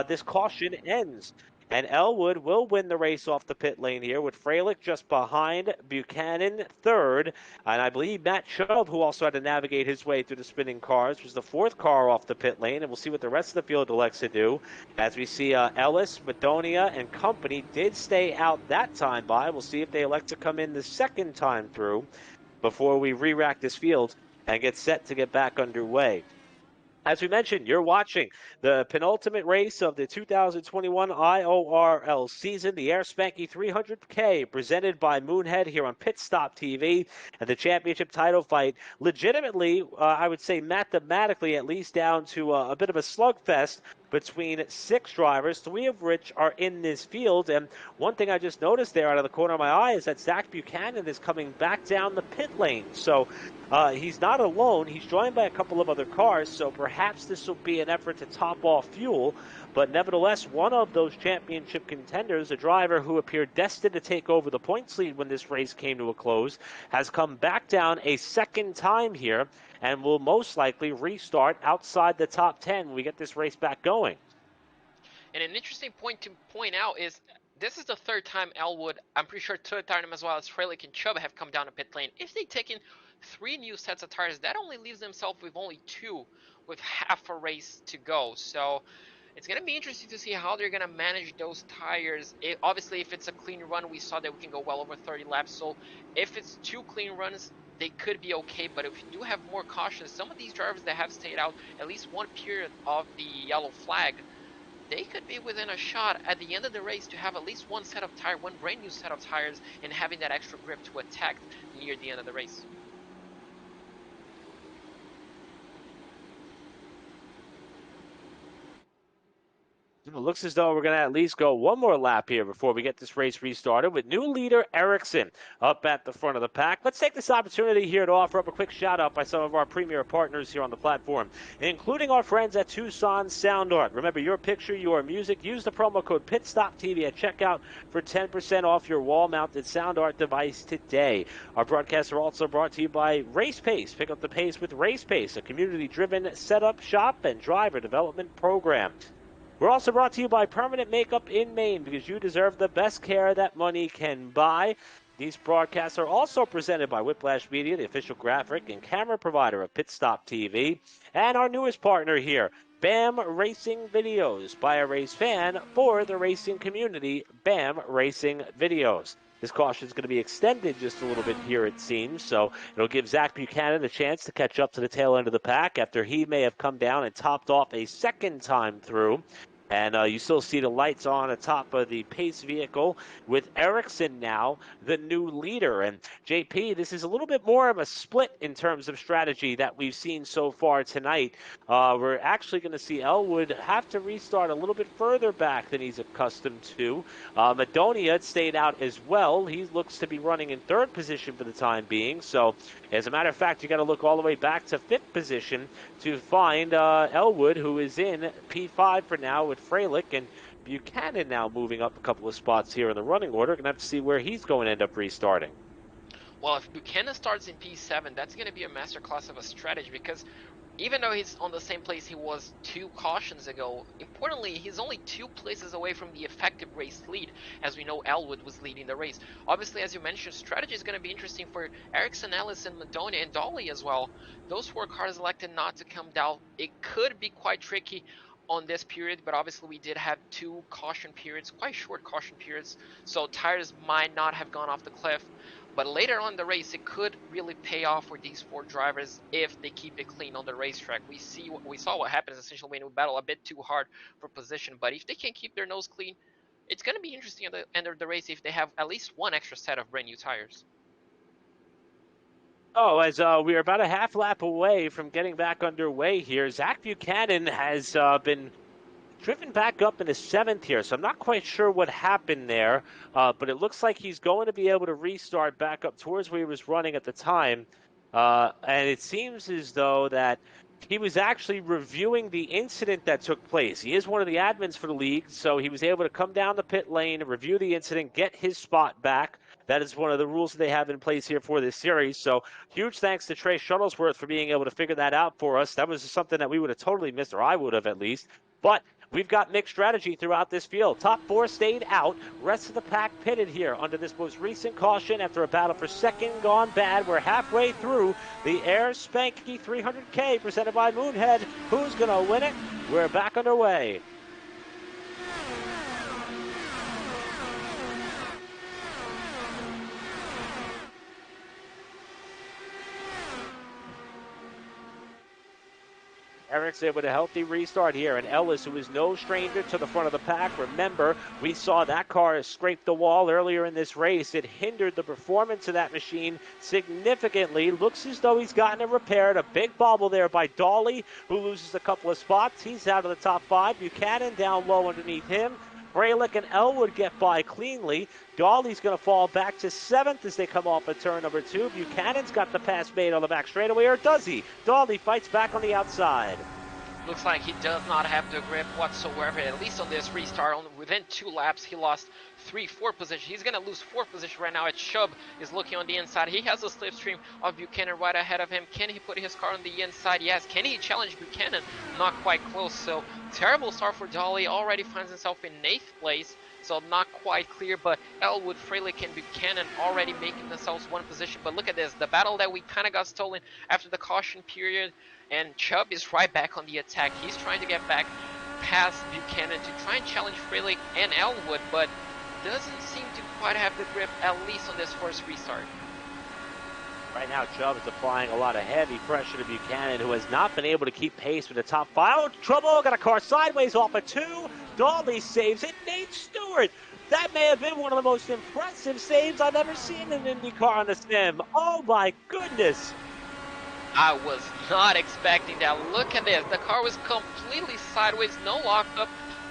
this caution ends. And Elwood will win the race off the pit lane here, with Freilich just behind, Buchanan third. And I believe Matt Chubb, who also had to navigate his way through the spinning cars, was the fourth car off the pit lane. And we'll see what the rest of the field elects to do. As we see Ellis, Madonia, and company did stay out that time by. We'll see if they elect to come in the second time through before we re-rack this field and get set to get back underway. As we mentioned, you're watching the penultimate race of the 2021 IORL season, the Air Spanky 300K, presented by Moonhead here on Pit Stop TV, and the championship title fight, legitimately, I would say mathematically, at least down to a bit of a slugfest between 6 drivers, 3 of which are in this field. And one thing I just noticed there out of the corner of my eye is that Zach Buchanan is coming back down the pit lane. So he's not alone. He's joined by a couple of other cars, so perhaps this will be an effort to top off fuel. But nevertheless, one of those championship contenders, a driver who appeared destined to take over the points lead when this race came to a close, has come back down a second time here and will most likely restart outside the top 10 when we get this race back going. And an interesting point to point out is this is the third time Elwood, I'm pretty sure third time as well as Freilich and Chubb have come down to pit lane. If they take in 3 new sets of tires, that only leaves themselves with only 2 with half a race to go. So it's going to be interesting to see how they're going to manage those tires. Obviously, if it's a clean run, we saw that we can go well over 30 laps. So if it's 2 clean runs, they could be okay. But if you do have more cautions, some of these drivers that have stayed out at least one period of the yellow flag, they could be within a shot at the end of the race to have at least one brand new set of tires, and having that extra grip to attack near the end of the race. It looks as though we're going to at least go one more lap here before we get this race restarted with new leader Ericsson up at the front of the pack. Let's take this opportunity here to offer up a quick shout out by some of our premier partners here on the platform, including our friends at Tucson Sound Art. Remember, your picture, your music. Use the promo code PitStopTV at checkout for 10% off your wall-mounted sound art device today. Our broadcasts are also brought to you by Race Pace. Pick up the pace with Race Pace, a community-driven setup, shop, and driver development program. We're also brought to you by Permanent Makeup in Maine, because you deserve the best care that money can buy. These broadcasts are also presented by Whiplash Media, the official graphic and camera provider of Pit Stop TV, and our newest partner here, BAM Racing Videos, by a race fan for the racing community, BAM Racing Videos. This caution is going to be extended just a little bit here, it seems, so it'll give Zach Buchanan a chance to catch up to the tail end of the pack after he may have come down and topped off a second time through. And you still see the lights on atop of the pace vehicle with Ericsson now the new leader. And JP, this is a little bit more of a split in terms of strategy that we've seen so far tonight. We're actually going to see Elwood have to restart a little bit further back than he's accustomed to. Madonia stayed out as well. He looks to be running in third position for the time being. So as a matter of fact, you got to look all the way back to fifth position to find Elwood, who is in P5 for now with Freilich, and Buchanan now moving up a couple of spots here in the running order. Going to have to see where he's going to end up restarting. Well, if Buchanan starts in P7, that's going to be a masterclass of a strategy, because even though he's on the same place he was 2 cautions ago, importantly, he's only 2 places away from the effective race lead, as we know Elwood was leading the race. Obviously, as you mentioned, strategy is going to be interesting for Ericsson, Ellison, Madonia, and Dolly as well. Those 4 cars elected not to come down. It could be quite tricky on this period, but obviously we did have 2 caution periods, quite short caution periods, so tires might not have gone off the cliff. But later on in the race, it could really pay off for these 4 drivers if they keep it clean on the racetrack. We saw what happens essentially when we battle a bit too hard for position, but if they can keep their nose clean, it's going to be interesting at the end of the race if they have at least 1 extra set of brand new tires. Oh, as we are about a half lap away from getting back underway here, Zach Buchanan has been driven back up into 7th here, so I'm not quite sure what happened there, but it looks like he's going to be able to restart back up towards where he was running at the time, and it seems as though that he was actually reviewing the incident that took place. He is one of the admins for the league, so he was able to come down the pit lane and review the incident, get his spot back. That is one of the rules that they have in place here for this series. So huge thanks to Trey Shuttlesworth for being able to figure that out for us. That was something that we would have totally missed, or I would have at least. But we've got mixed strategy throughout this field. Top 4 stayed out. Rest of the pack pitted here under this most recent caution after a battle for second gone bad. We're halfway through the Air Spanky 300K presented by Moonhead. Who's going to win it? We're back underway. Ericsson with a healthy restart here, and Ellis, who is no stranger to the front of the pack. Remember, we saw that car scrape the wall earlier in this race. It hindered the performance of that machine significantly. Looks as though he's gotten it repaired. A big bobble there by Dolly, who loses a couple of spots. He's out of the top 5. Buchanan down low underneath him. Freilich and Elwood get by cleanly. Dolly's going to fall back to 7th as they come off of turn number 2. Buchanan's got the pass made on the back straightaway, or does he? Dolly fights back on the outside. Looks like he does not have the grip whatsoever, at least on this restart. Within 2 laps, he lost 3-4 position. He's going to lose 4th position right now. As Chubb is looking on the inside. He has a slipstream of Buchanan right ahead of him. Can he put his car on the inside? Yes. Can he challenge Buchanan? Not quite close. So terrible start for Dolly. Already finds himself in 8th place. So not quite clear, but Elwood, Freilich, and Buchanan already making themselves 1 position. But look at this. The battle that we kind of got stolen after the caution period. And Chubb is right back on the attack. He's trying to get back past Buchanan to try and challenge Freilich and Elwood, but doesn't seem to quite have the grip, at least on this first restart. Right now, Chubb is applying a lot of heavy pressure to Buchanan, who has not been able to keep pace with the top 5. Oh, trouble, got a car sideways off of 2. Dolly saves it. Nate Stewart. That may have been one of the most impressive saves I've ever seen in IndyCar on the sim. Oh, my goodness. I was not expecting that. Look at this. The car was completely sideways, no lockup.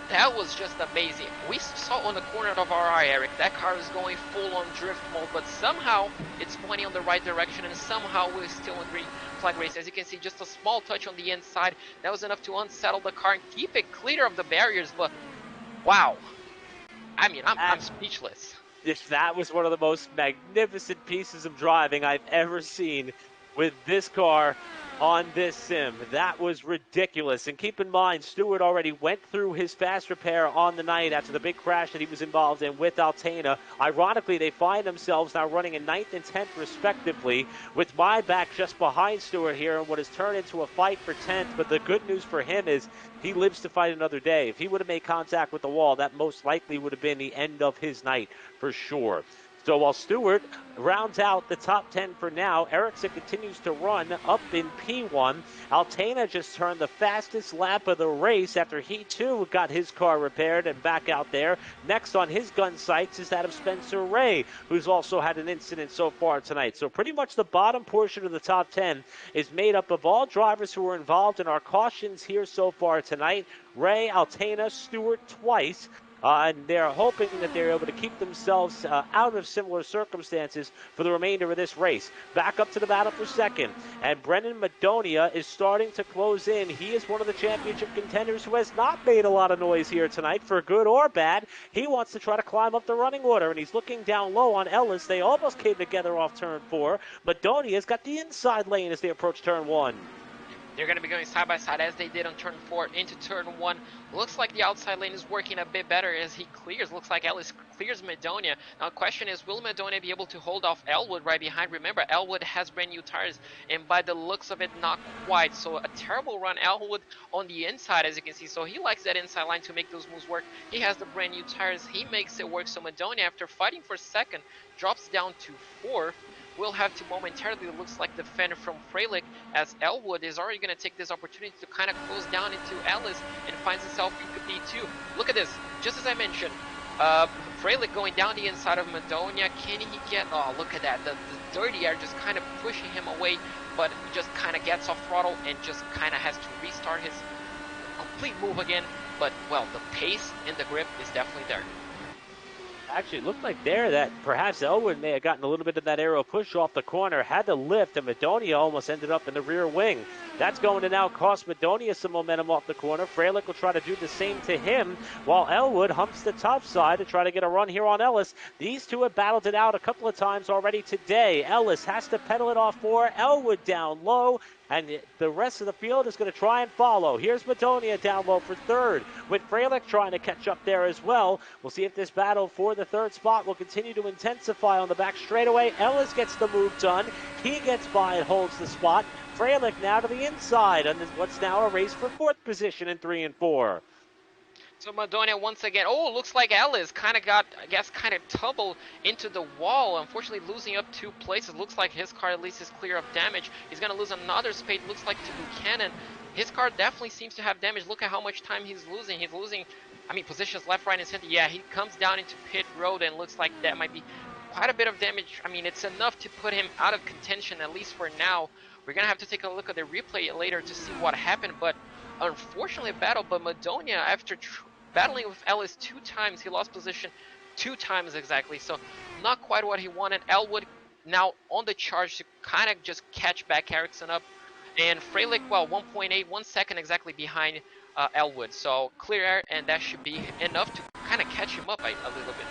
That was just amazing. We saw on the corner of our eye, Eric, that car is going full on drift mode, but somehow it's pointing on the right direction, and somehow we're still in green flag race. As you can see, just a small touch on the inside. That was enough to unsettle the car and keep it clear of the barriers, but wow. I mean, I'm speechless. That was one of the most magnificent pieces of driving I've ever seen with this car on this sim. That was ridiculous. And keep in mind, Stewart already went through his fast repair on the night after the big crash that he was involved in with Altana. Ironically, they find themselves now running in 9th and 10th respectively, with Maybach just behind Stewart here in what has turned into a fight for 10th. But the good news for him is he lives to fight another day. If he would have made contact with the wall, that most likely would have been the end of his night for sure. So while Stewart rounds out the top 10 for now, Ericsson continues to run up in P1. Altana just turned the fastest lap of the race after he too got his car repaired and back out there. Next on his gun sights is that of Spencer Ray, who's also had an incident so far tonight. So pretty much the bottom portion of the top 10 is made up of all drivers who were involved in our cautions here so far tonight. Ray, Altana, Stewart twice. And they're hoping that they're able to keep themselves out of similar circumstances for the remainder of this race. Back up to the battle for second. And Brennan Madonia is starting to close in. He is one of the championship contenders who has not made a lot of noise here tonight, for good or bad. He wants to try to climb up the running order, and he's looking down low on Ellis. They almost came together off turn 4. Madonia's got the inside lane as they approach turn 1. They're going to be going side by side as they did on turn 4 into turn 1. Looks like the outside lane is working a bit better as he clears. Looks like Ellis clears Madonia. Now the question is, will Madonia be able to hold off Elwood right behind? Remember, Elwood has brand new tires, and by the looks of it, not quite. So a terrible run, Elwood on the inside, as you can see. So he likes that inside line to make those moves work. He has the brand new tires. He makes it work. So Madonia, after fighting for second, drops down to 4th. Will have to momentarily, it looks like, defend from Freilich, as Elwood is already going to take this opportunity to kind of close down into Ellis and finds himself into P2. Look at this, just as I mentioned, Freilich going down the inside of Madonia. Can he get, oh, look at that, the dirty air just kind of pushing him away, but he just kind of gets off throttle and just kind of has to restart his complete move again. But, well, the pace and the grip is definitely there. Actually, it looked like there that perhaps Elwood may have gotten a little bit of that aero push off the corner, had to lift, and Madonia almost ended up in the rear wing. That's going to now cost Madonia some momentum off the corner. Freilich will try to do the same to him, while Elwood humps the top side to try to get a run here on Ellis. These two have battled it out a couple of times already today. Ellis has to pedal it off for Elwood down low, and the rest of the field is going to try and follow. Here's Madonia down low for third, with Freilich trying to catch up there as well. We'll see if this battle for the third spot will continue to intensify on the back straightaway. Ellis gets the move done. He gets by and holds the spot. Freilich now to the inside, and what's now a race for 4th position in 3 and 4. So Madonia once again, oh, looks like Ellis kind of got, I guess, kind of tumbled into the wall, unfortunately losing up 2 places. Looks like his car at least is clear of damage. He's going to lose another spade, looks like, to Buchanan. His car definitely seems to have damage. Look at how much time he's losing. He's losing, I mean, positions left, right, and center. Yeah, he comes down into pit road, and looks like that might be quite a bit of damage. I mean, it's enough to put him out of contention, at least for now. We're going to have to take a look at the replay later to see what happened, but unfortunately a battle. But Madonia, after battling with Ellis 2 times, he lost position 2 times exactly, so not quite what he wanted. Elwood now on the charge to kind of just catch back Ericsson up, and Freilich, well, 1.8, 1 second exactly behind Elwood, so clear air, and that should be enough to kind of catch him up a little bit.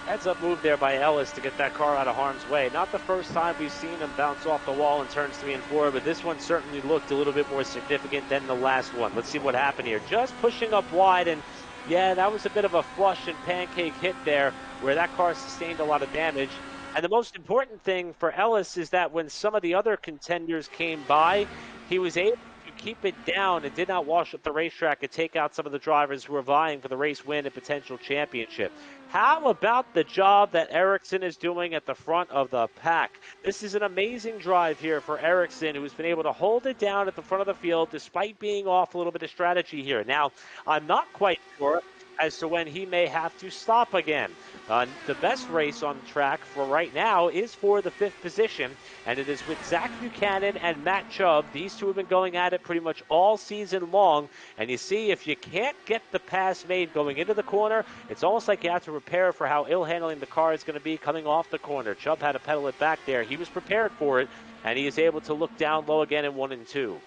Heads up move there by Ellis to get that car out of harm's way. Not the first time we've seen him bounce off the wall in turns 3 and 4, but this one certainly looked a little bit more significant than the last one. Let's see what happened here. Just pushing up wide, and yeah, that was a bit of a flush and pancake hit there where that car sustained a lot of damage. And the most important thing for Ellis is that when some of the other contenders came by, he was able to keep it down and did not wash up the racetrack and take out some of the drivers who were vying for the race win and potential championship. How about the job that Ericsson is doing at the front of the pack? This is an amazing drive here for Ericsson, who's been able to hold it down at the front of the field despite being off a little bit of strategy here. Now, I'm not quite sure as to when he may have to stop again. The best race on the track for right now is for the 5th position, and it is with Zach Buchanan and Matt Chubb. These two have been going at it pretty much all season long, and you see if you can't get the pass made going into the corner, it's almost like you have to prepare for how ill-handling the car is going to be coming off the corner. Chubb had to pedal it back there. He was prepared for it, and he is able to look down low again in 1 and 2.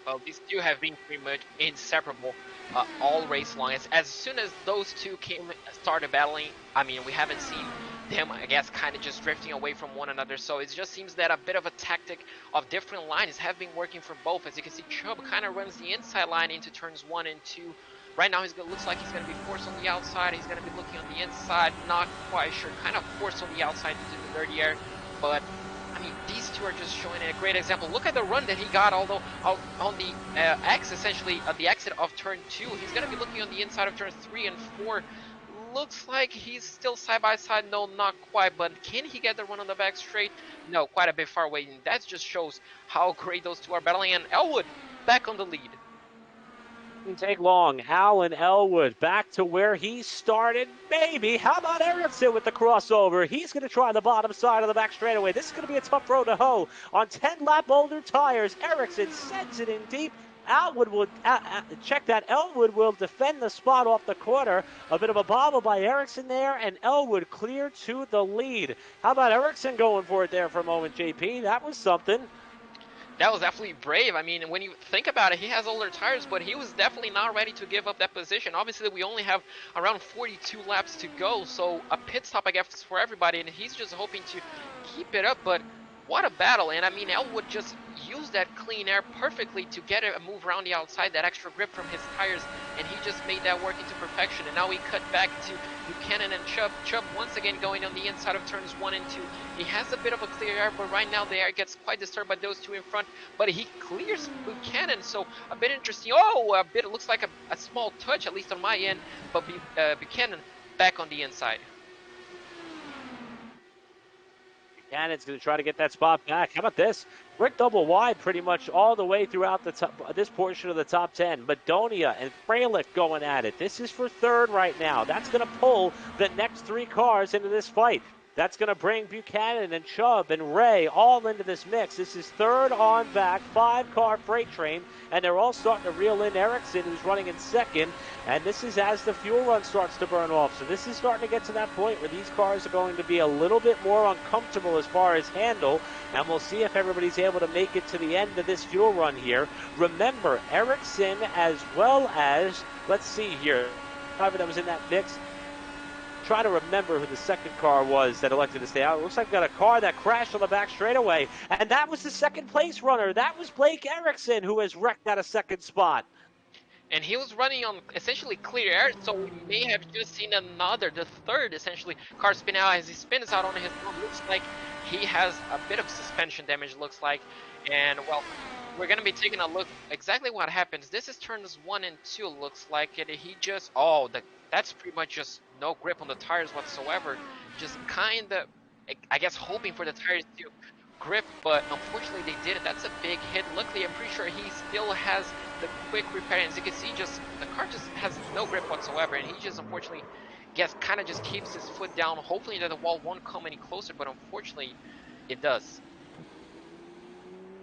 Well, these two have been pretty much inseparable all race long. As soon as those two started battling, I mean, we haven't seen them, I guess, kind of just drifting away from one another. So it just seems that a bit of a tactic of different lines have been working for both. As you can see, Chubb kind of runs the inside line into turns 1 and 2. Right now, looks like he's going to be forced on the outside. He's going to be looking on the inside. Not quite sure. Kind of forced on the outside into the dirty air. But I mean, these two are just showing a great example. Look at the run that he got, although on the essentially at the exit of turn 2. He's going to be looking on the inside of turns 3 and 4. Looks like he's still side by side. No, not quite. But can he get the run on the back straight? No, quite a bit far away. And that just shows how great those two are battling. And Elwood back on the lead. Didn't take long. Alan Elwood back to where he started. Maybe. How about Ericsson with the crossover? He's going to try the bottom side of the back straightaway. This is going to be a tough road to hoe. On 10-lap older tires, Ericsson sends it in deep. Elwood will check that. Elwood will defend the spot off the corner. A bit of a bobble by Ericsson there, and Elwood clear to the lead. How about Ericsson going for it there for a moment, JP? That was something. That was definitely brave. I mean, when you think about it, he has older tires, but he was definitely not ready to give up that position. Obviously, we only have around 42 laps to go, so a pit stop, I guess, for everybody, and he's just hoping to keep it up, but what a battle. And I mean, Elwood just used that clean air perfectly to get a move around the outside, that extra grip from his tires, and he just made that work into perfection. And now we cut back to Buchanan and Chubb. Chubb once again going on the inside of turns 1 and 2. He has a bit of a clear air, but right now the air gets quite disturbed by those two in front, but he clears Buchanan, so a bit interesting. It looks like a small touch, at least on my end, but Buchanan back on the inside. Buchanan's going to try to get that spot back. How about this? We're double wide pretty much all the way throughout this portion of the top 10. Madonia and Freilich going at it. This is for 3rd right now. That's going to pull the next 3 cars into this fight. That's going to bring Buchanan and Chubb and Ray all into this mix. This is 3rd on back, 5-car freight train, and they're all starting to reel in Ericsson, who's running in 2nd, and this is as the fuel run starts to burn off. So this is starting to get to that point where these cars are going to be a little bit more uncomfortable as far as handle, and we'll see if everybody's able to make it to the end of this fuel run here. Remember, Ericsson as well as, let's see here, driver that was in that mix, try to remember who the 2nd car was that elected to stay out. It looks like we got a car that crashed on the back straightaway, and that was the 2nd place runner. That was Blake Ericsson, who has wrecked at a 2nd spot. And he was running on essentially clear air, so we may have just seen the 3rd essentially car spin out. As he spins out on his own, looks like he has a bit of suspension damage, looks like. And well, we're going to be taking a look exactly what happens. This is turns 1 and 2, looks like it. He just, that's pretty much just no grip on the tires whatsoever. Just kind of, I guess, hoping for the tires to grip, but unfortunately they didn't. That's a big hit. Luckily, I'm pretty sure he still has the quick repair. And as you can see, the car just has no grip whatsoever, and he just unfortunately kind of just keeps his foot down, hoping that the wall won't come any closer, but unfortunately it does.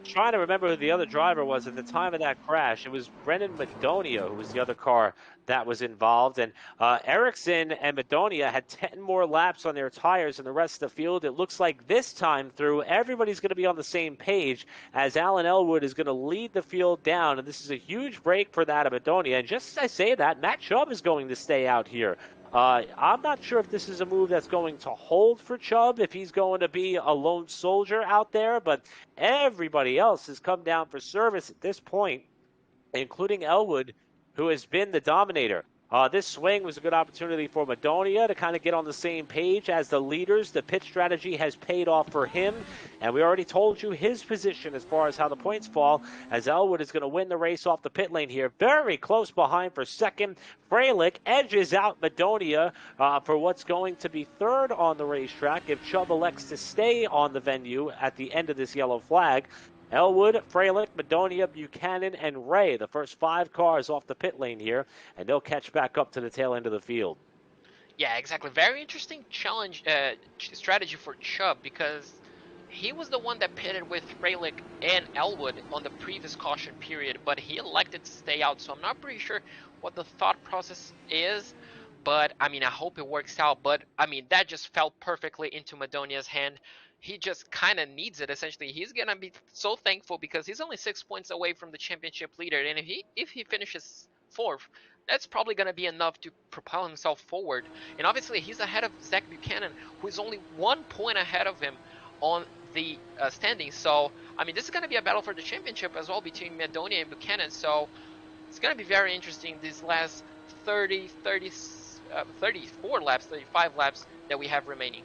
Trying to remember who the other driver was at the time of that crash. It was Brendan Madonia who was the other car that was involved. And Ericsson and Madonia had 10 more laps on their tires than the rest of the field. It looks like this time through, everybody's going to be on the same page as Alan Elwood is going to lead the field down. And this is a huge break for that of Madonia. And just as I say that, Matt Chubb is going to stay out here. I'm not sure if this is a move that's going to hold for Chubb, if he's going to be a lone soldier out there, but everybody else has come down for service at this point, including Elwood, who has been the dominator. This swing was a good opportunity for Madonia to kind of get on the same page as the leaders. The pit strategy has paid off for him, and we already told you his position as far as how the points fall, as Elwood is going to win the race off the pit lane here. Very close behind for 2nd. Freilich edges out Madonia for what's going to be 3rd on the racetrack if Chubb elects to stay on the venue at the end of this yellow flag. Elwood, Freilich, Madonia, Buchanan, and Ray, the first 5 cars off the pit lane here, and they'll catch back up to the tail end of the field. Yeah, exactly. Very interesting challenge strategy for Chubb, because he was the one that pitted with Freilich and Elwood on the previous caution period, but he elected to stay out. So I'm not pretty sure what the thought process is, but I mean, I hope it works out. But I mean, that just fell perfectly into Madonia's hand. He just kind of needs it. Essentially, he's gonna be so thankful because he's only 6 points away from the championship leader, and if he finishes fourth, that's probably going to be enough to propel himself forward. And obviously, he's ahead of Zach Buchanan, who is only 1 point ahead of him on the standings. So, I mean, this is going to be a battle for the championship as well between Madonia and Buchanan. So, it's going to be very interesting these last 34 laps, 35 laps that we have remaining.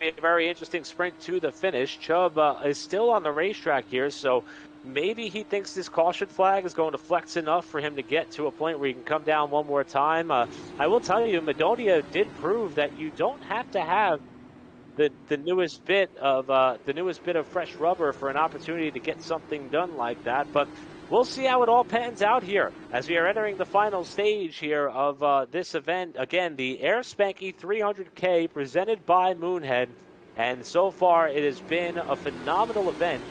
A very interesting sprint to the finish. Chubb is still on the racetrack here, so maybe he thinks this caution flag is going to flex enough for him to get to a point where he can come down one more time. I will tell you, Madonia did prove that you don't have to have the newest bit of fresh rubber for an opportunity to get something done like that. But we'll see how it all pans out here as we are entering the final stage here of this event. Again, the Air Spanky 300K presented by Moonhead. And so far, it has been a phenomenal event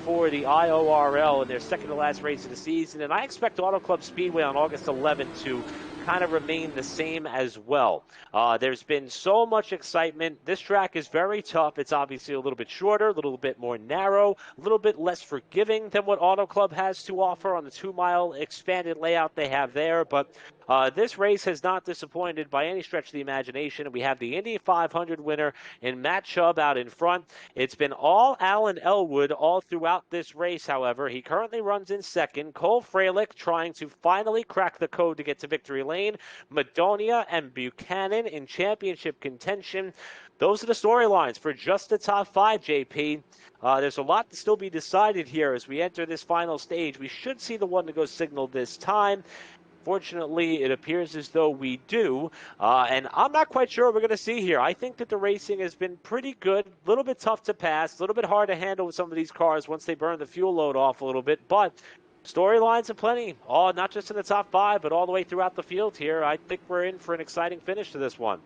for the IORL in their second to last race of the season. And I expect Auto Club Speedway on August 11th to kind of remain the same as well. There's been so much excitement. This track is very tough. It's obviously a little bit shorter, a little bit more narrow, a little bit less forgiving than what Auto Club has to offer on the 2-mile expanded layout they have there. But this race has not disappointed by any stretch of the imagination. We have the Indy 500 winner in Matt Chubb out in front. It's been all Alan Elwood all throughout this race, however. He currently runs in second. Cole Freilich trying to finally crack the code to get to victory lane. Madonia and Buchanan in championship contention. Those are the storylines for just the top 5, JP. There's a lot to still be decided here as we enter this final stage. We should see the one to go signal this time. Fortunately, it appears as though we do, and I'm not quite sure what we're going to see here. I think that the racing has been pretty good, a little bit tough to pass, a little bit hard to handle with some of these cars once they burn the fuel load off a little bit, but storylines aplenty, not just in the top 5, but all the way throughout the field here. I think we're in for an exciting finish to this one.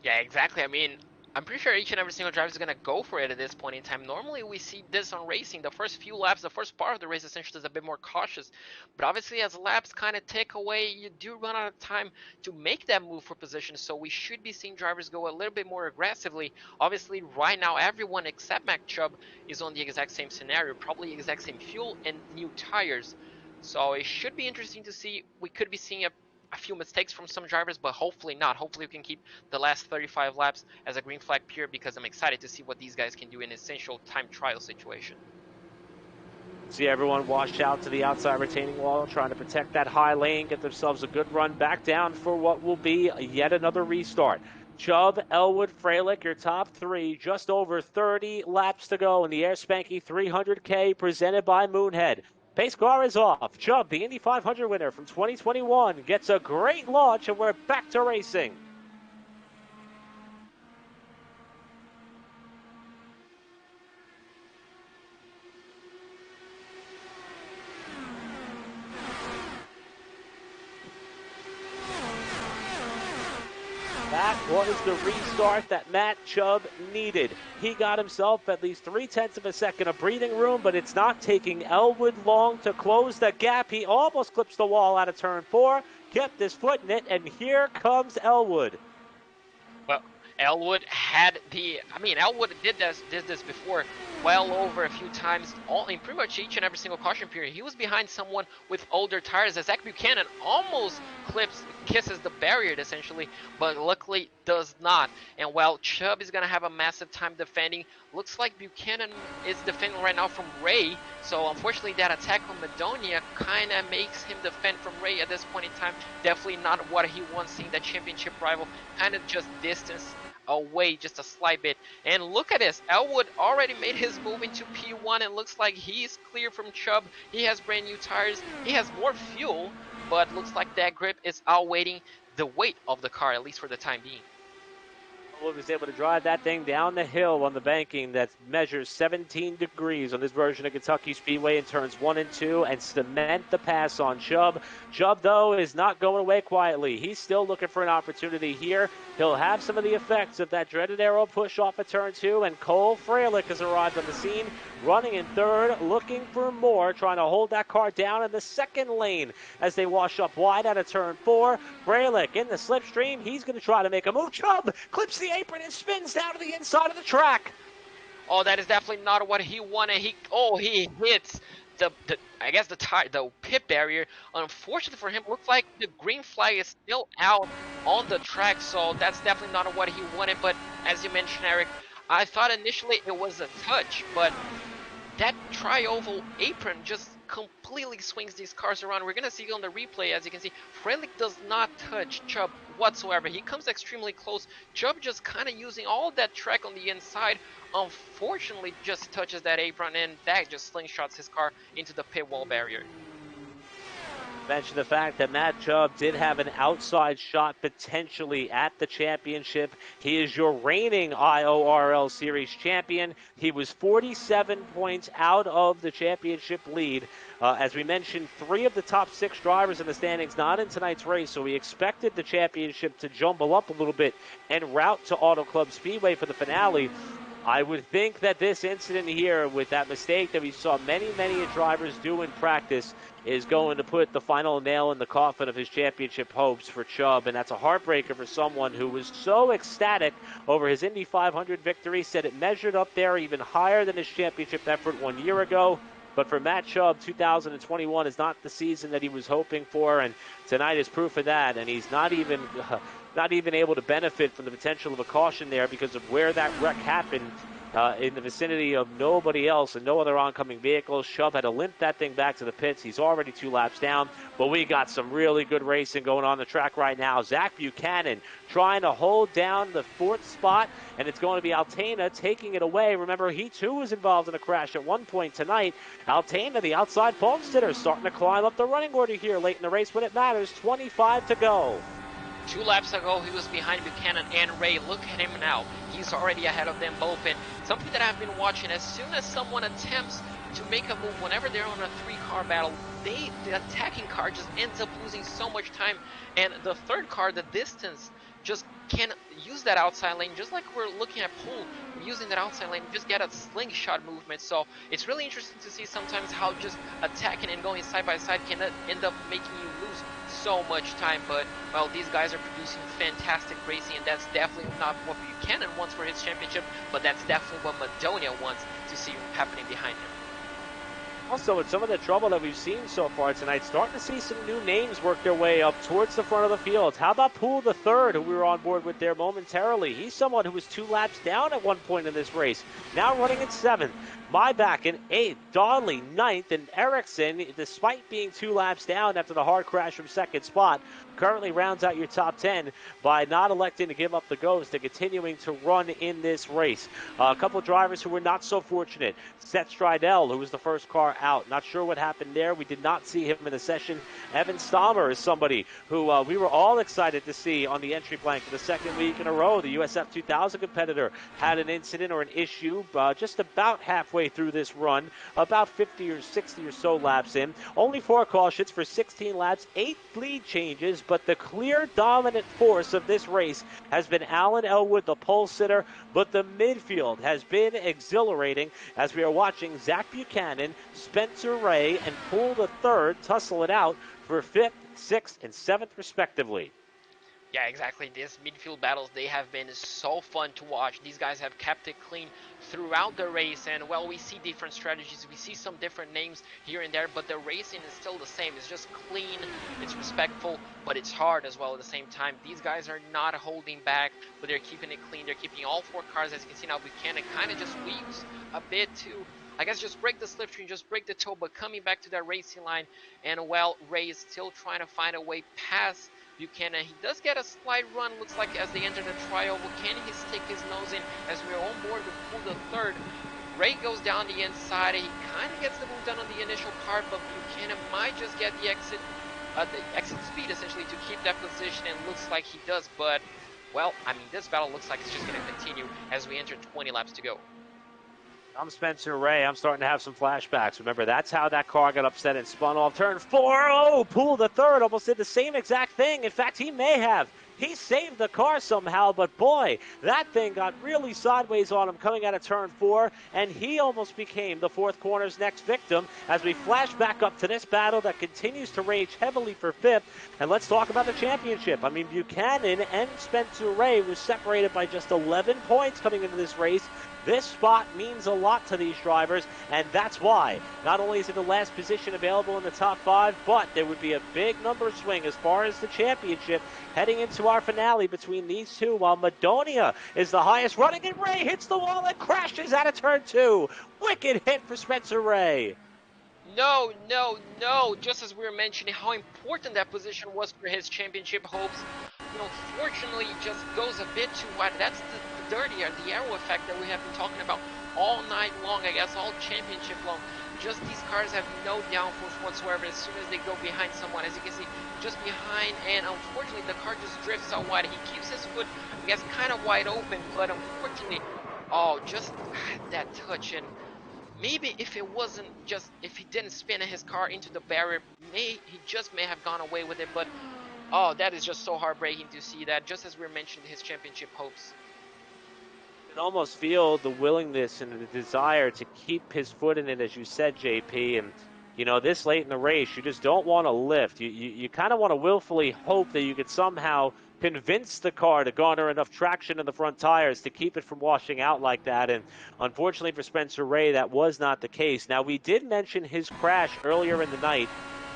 Yeah, exactly. I mean, I'm pretty sure each and every single driver is going to go for it at this point in time. Normally, we see this on racing. The first few laps, the first part of the race essentially is a bit more cautious. But obviously, as laps kind of tick away, you do run out of time to make that move for position. So we should be seeing drivers go a little bit more aggressively. Obviously, right now, everyone except Mac Chubb is on the exact same scenario, probably the exact same fuel and new tires. So it should be interesting to see. We could be seeing a few mistakes from some drivers, but hopefully not. Hopefully we can keep the last 35 laps as a green flag period, because I'm excited to see what these guys can do in an essential time trial situation. See everyone wash out to the outside retaining wall, trying to protect that high lane, get themselves a good run back down for what will be yet another restart. Chubb, Elwood, Freilich, your top 3, just over 30 laps to go in the Air Spanky 300K presented by Moonhead. Pace car is off. Chubb, the Indy 500 winner from 2021, gets a great launch, and we're back to racing. That was the restart that Matt Chubb needed. He got himself at least 0.3 of a second of breathing room, but it's not taking Elwood long to close the gap. He almost clips the wall out of turn 4, kept his foot in it, and here comes Elwood. Well, Elwood had Elwood did this before well over a few times, in pretty much each and every single caution period. He was behind someone with older tires, as Zach Buchanan almost kisses the barrier essentially, but luckily does not. And while Chubb is going to have a massive time defending, looks like Buchanan is defending right now from Ray. So unfortunately that attack on Madonia kind of makes him defend from Ray at this point in time. Definitely not what he wants, seeing that championship rival kind of just distance away just a slight bit. And look at this, Elwood already made his move into P1 and looks like he's clear from Chubb. He has brand new tires, he has more fuel, but looks like that grip is outweighing the weight of the car, at least for the time being. Was able to drive that thing down the hill on the banking that measures 17 degrees on this version of Kentucky Speedway in turns 1 and 2 and cement the pass on Chubb. Chubb, though, is not going away quietly. He's still looking for an opportunity here. He'll have some of the effects of that dreaded arrow push off of turn 2, and Cole Freilich has arrived on the scene, running in third, looking for more, trying to hold that car down in the second lane as they wash up wide out of turn 4. Freilich in the slipstream. He's going to try to make a move. Chubb clips the apron and spins down to the inside of the track. Oh, that is definitely not what he wanted. He hits the pit barrier. Unfortunately for him, looks like the green flag is still out on the track, so that's definitely not what he wanted. But as you mentioned, Eric, I thought initially it was a touch, but that tri-oval apron just completely swings these cars around. We're going to see it on the replay. As you can see, Freilich does not touch Chubb whatsoever. He comes extremely close. Chubb just kind of using all that track on the inside. Unfortunately, just touches that apron, and that just slingshots his car into the pit wall barrier. Mention the fact that Matt Chubb did have an outside shot potentially at the championship. He is your reigning IORL Series champion. He was 47 points out of the championship lead. As we mentioned, 3 of the top 6 drivers in the standings not in tonight's race, so we expected the championship to jumble up a little bit en route to Auto Club Speedway for the finale. I would think that this incident here, with that mistake that we saw many drivers do in practice, is going to put the final nail in the coffin of his championship hopes for Chubb, and that's a heartbreaker for someone who was so ecstatic over his Indy 500 victory, said it measured up there even higher than his championship effort 1 year ago. But for Matt Chubb, 2021 is not the season that he was hoping for, and tonight is proof of that, and he's not even able to benefit from the potential of a caution there because of where that wreck happened. In the vicinity of nobody else and no other oncoming vehicles. Chubb had to limp that thing back to the pits. He's already 2 laps down, but we got some really good racing going on the track right now. Zach Buchanan trying to hold down the 4th spot, and it's going to be Altena taking it away. Remember, he too was involved in a crash at one point tonight. Altena, the outside pole sitter, starting to climb up the running order here late in the race when it matters. 25 to go. 2 laps ago, he was behind Buchanan and Ray. Look at him now. He's already ahead of them both. And something that I've been watching, as soon as someone attempts to make a move, whenever they're on a 3-car battle, the attacking car just ends up losing so much time. And the 3rd car, the distance, just can use that outside lane, just like we're looking at Poole using that outside lane, just get a slingshot movement. So it's really interesting to see sometimes how just attacking and going side by side can end up making you lose so much time. But well, these guys are producing fantastic racing, and that's definitely not what Buchanan wants for his championship, but that's definitely what Madonia wants to see happening behind him. Also, with some of the trouble that we've seen so far tonight, starting to see some new names work their way up towards the front of the field. How about Poole the third, who we were on board with there momentarily? He's someone who was 2 laps down at one point in this race, now running in 7th. Maybach in 8th, Donnelly 9th, and Erickson, despite being 2 laps down after the hard crash from 2nd spot, currently rounds out your top 10 by not electing to give up the ghost and continuing to run in this race. A couple of drivers who were not so fortunate. Seth Stridell, who was the first car out. Not sure what happened there. We did not see him in the session. Evan Stammer is somebody who we were all excited to see on the entry blank for the 2nd week in a row. The USF 2000 competitor had an incident or an issue just about halfway through this run, about 50 or 60 or so laps in. Only 4 cautions for 16 laps, 8 lead changes, but the clear dominant force of this race has been Alan Elwood, the pole sitter, but the midfield has been exhilarating as we are watching Zach Buchanan, Spencer Ray, and Poole the third tussle it out for 5th, 6th, and 7th respectively. Yeah, exactly. These midfield battles, they have been so fun to watch. These guys have kept it clean throughout the race, and well, we see different strategies. We see some different names here and there, but the racing is still the same. It's just clean, it's respectful, but it's hard as well at the same time. These guys are not holding back, but they're keeping it clean. They're keeping all 4 cars. As you can see now, Buchanan kind of just weaves a bit to, I guess, just break the slipstream, just break the toe, but coming back to that racing line, and well, Ray is still trying to find a way past Buchanan. He does get a slight run, looks like, as they enter the trioval. Can he stick his nose in as we're on board with Poole the third? Ray goes down the inside. He kind of gets the move done on the initial part, but Buchanan might just get the exit speed essentially to keep that position, and looks like he does. But well, I mean, this battle looks like it's just going to continue as we enter 20 laps to go. I'm Spencer Ray. I'm starting to have some flashbacks. Remember, that's how that car got upset and spun off turn 4. Oh, Poole the third almost did the same exact thing. In fact, he may have. He saved the car somehow, but boy, that thing got really sideways on him coming out of turn 4, and he almost became the fourth corner's next victim as we flash back up to this battle that continues to rage heavily for fifth. And let's talk about the championship. I mean, Buchanan and Spencer Ray was separated by just 11 points coming into this race. This spot means a lot to these drivers, and that's why not only is it the last position available in the top 5, but there would be a big number swing as far as the championship heading into our finale between these two, while Madonia is the highest running, and Ray hits the wall and crashes out of turn 2. Wicked hit for Spencer Ray. No, no, no. Just as we were mentioning how important that position was for his championship hopes, fortunately, it just goes a bit too wide. That's the dirtier, the arrow effect that we have been talking about all night long, I guess, all championship long. Just these cars have no downforce whatsoever as soon as they go behind someone. As you can see, just behind, and unfortunately, the car just drifts out wide. He keeps his foot, I guess, kind of wide open, but unfortunately, just that touch. And maybe if he didn't spin his car into the barrier, he just may have gone away with it. But that is just so heartbreaking to see that, just as we were mentioning his championship hopes. You can almost feel the willingness and the desire to keep his foot in it, as you said, JP. And, this late in the race, you just don't want to lift. You kind of want to willfully hope that you could somehow convince the car to garner enough traction in the front tires to keep it from washing out like that. And unfortunately for Spencer Ray, that was not the case. Now, we did mention his crash earlier in the night,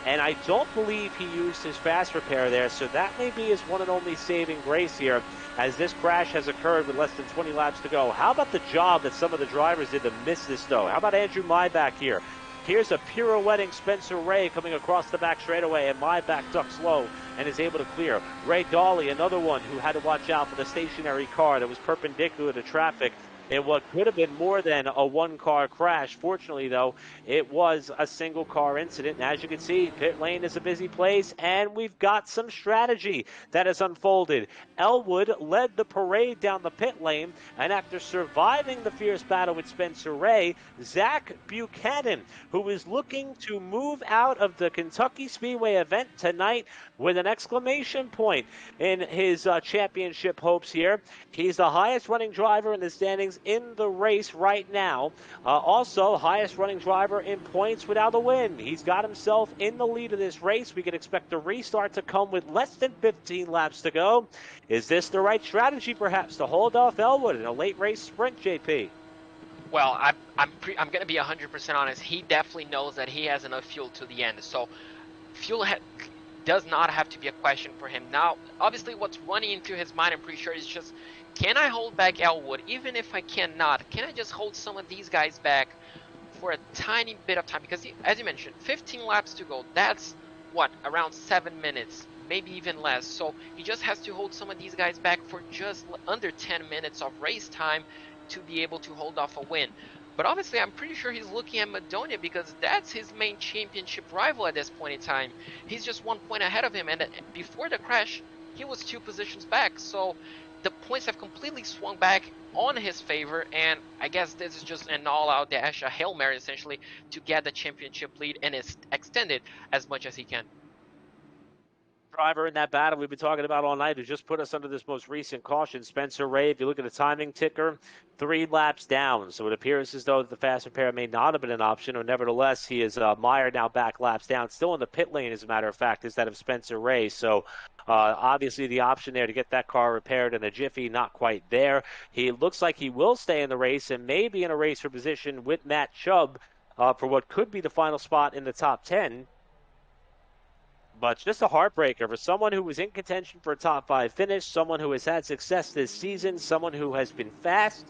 and I don't believe he used his fast repair there, so that may be his one and only saving grace here, as this crash has occurred with less than 20 laps to go. How about the job that some of the drivers did to miss this, though? How about Andrew Maybach here? Here's a pirouetting Spencer Ray coming across the back straightaway, and Maybach ducks low and is able to clear. Ray Dawley, another one who had to watch out for the stationary car that was perpendicular to traffic in what could have been more than a one-car crash. Fortunately, though, it was a single-car incident. And as you can see, pit lane is a busy place, and we've got some strategy that has unfolded. Elwood led the parade down the pit lane, and after surviving the fierce battle with Spencer Ray, Zach Buchanan, who is looking to move out of the Kentucky Speedway event tonight with an exclamation point in his championship hopes here. He's the highest running driver in the standings in the race right now. Also, highest running driver in points without a win. He's got himself in the lead of this race. We can expect a restart to come with less than 15 laps to go. Is this the right strategy, perhaps, to hold off Elwood in a late race sprint, JP? Well, I'm going to be 100% honest. He definitely knows that he has enough fuel to the end. So fuel does not have to be a question for him. Now, obviously, what's running into his mind, I'm pretty sure, is just, can I hold back Elwood? Even if I cannot, can I just hold some of these guys back for a tiny bit of time? Because, as you mentioned, 15 laps to go. That's, around 7 minutes, maybe even less. So he just has to hold some of these guys back for just under 10 minutes of race time to be able to hold off a win. But obviously, I'm pretty sure he's looking at Madonia because that's his main championship rival at this point in time. He's just 1 point ahead of him, and before the crash, he was 2 positions back. So the points have completely swung back on his favor, and I guess this is just an all-out dash, a Hail Mary essentially, to get the championship lead and extend it as much as he can. Driver in that battle we've been talking about all night who just put us under this most recent caution, Spencer Ray. If you look at the timing ticker, 3 laps down. So it appears as though the fast repair may not have been an option, or nevertheless, he is mired now back laps down. Still in the pit lane, as a matter of fact, is that of Spencer Ray. So obviously the option there to get that car repaired in a jiffy, not quite there. He looks like he will stay in the race and may be in a race for position with Matt Chubb for what could be the final spot in the top 10. But just a heartbreaker for someone who was in contention for a top 5 finish, someone who has had success this season, someone who has been fast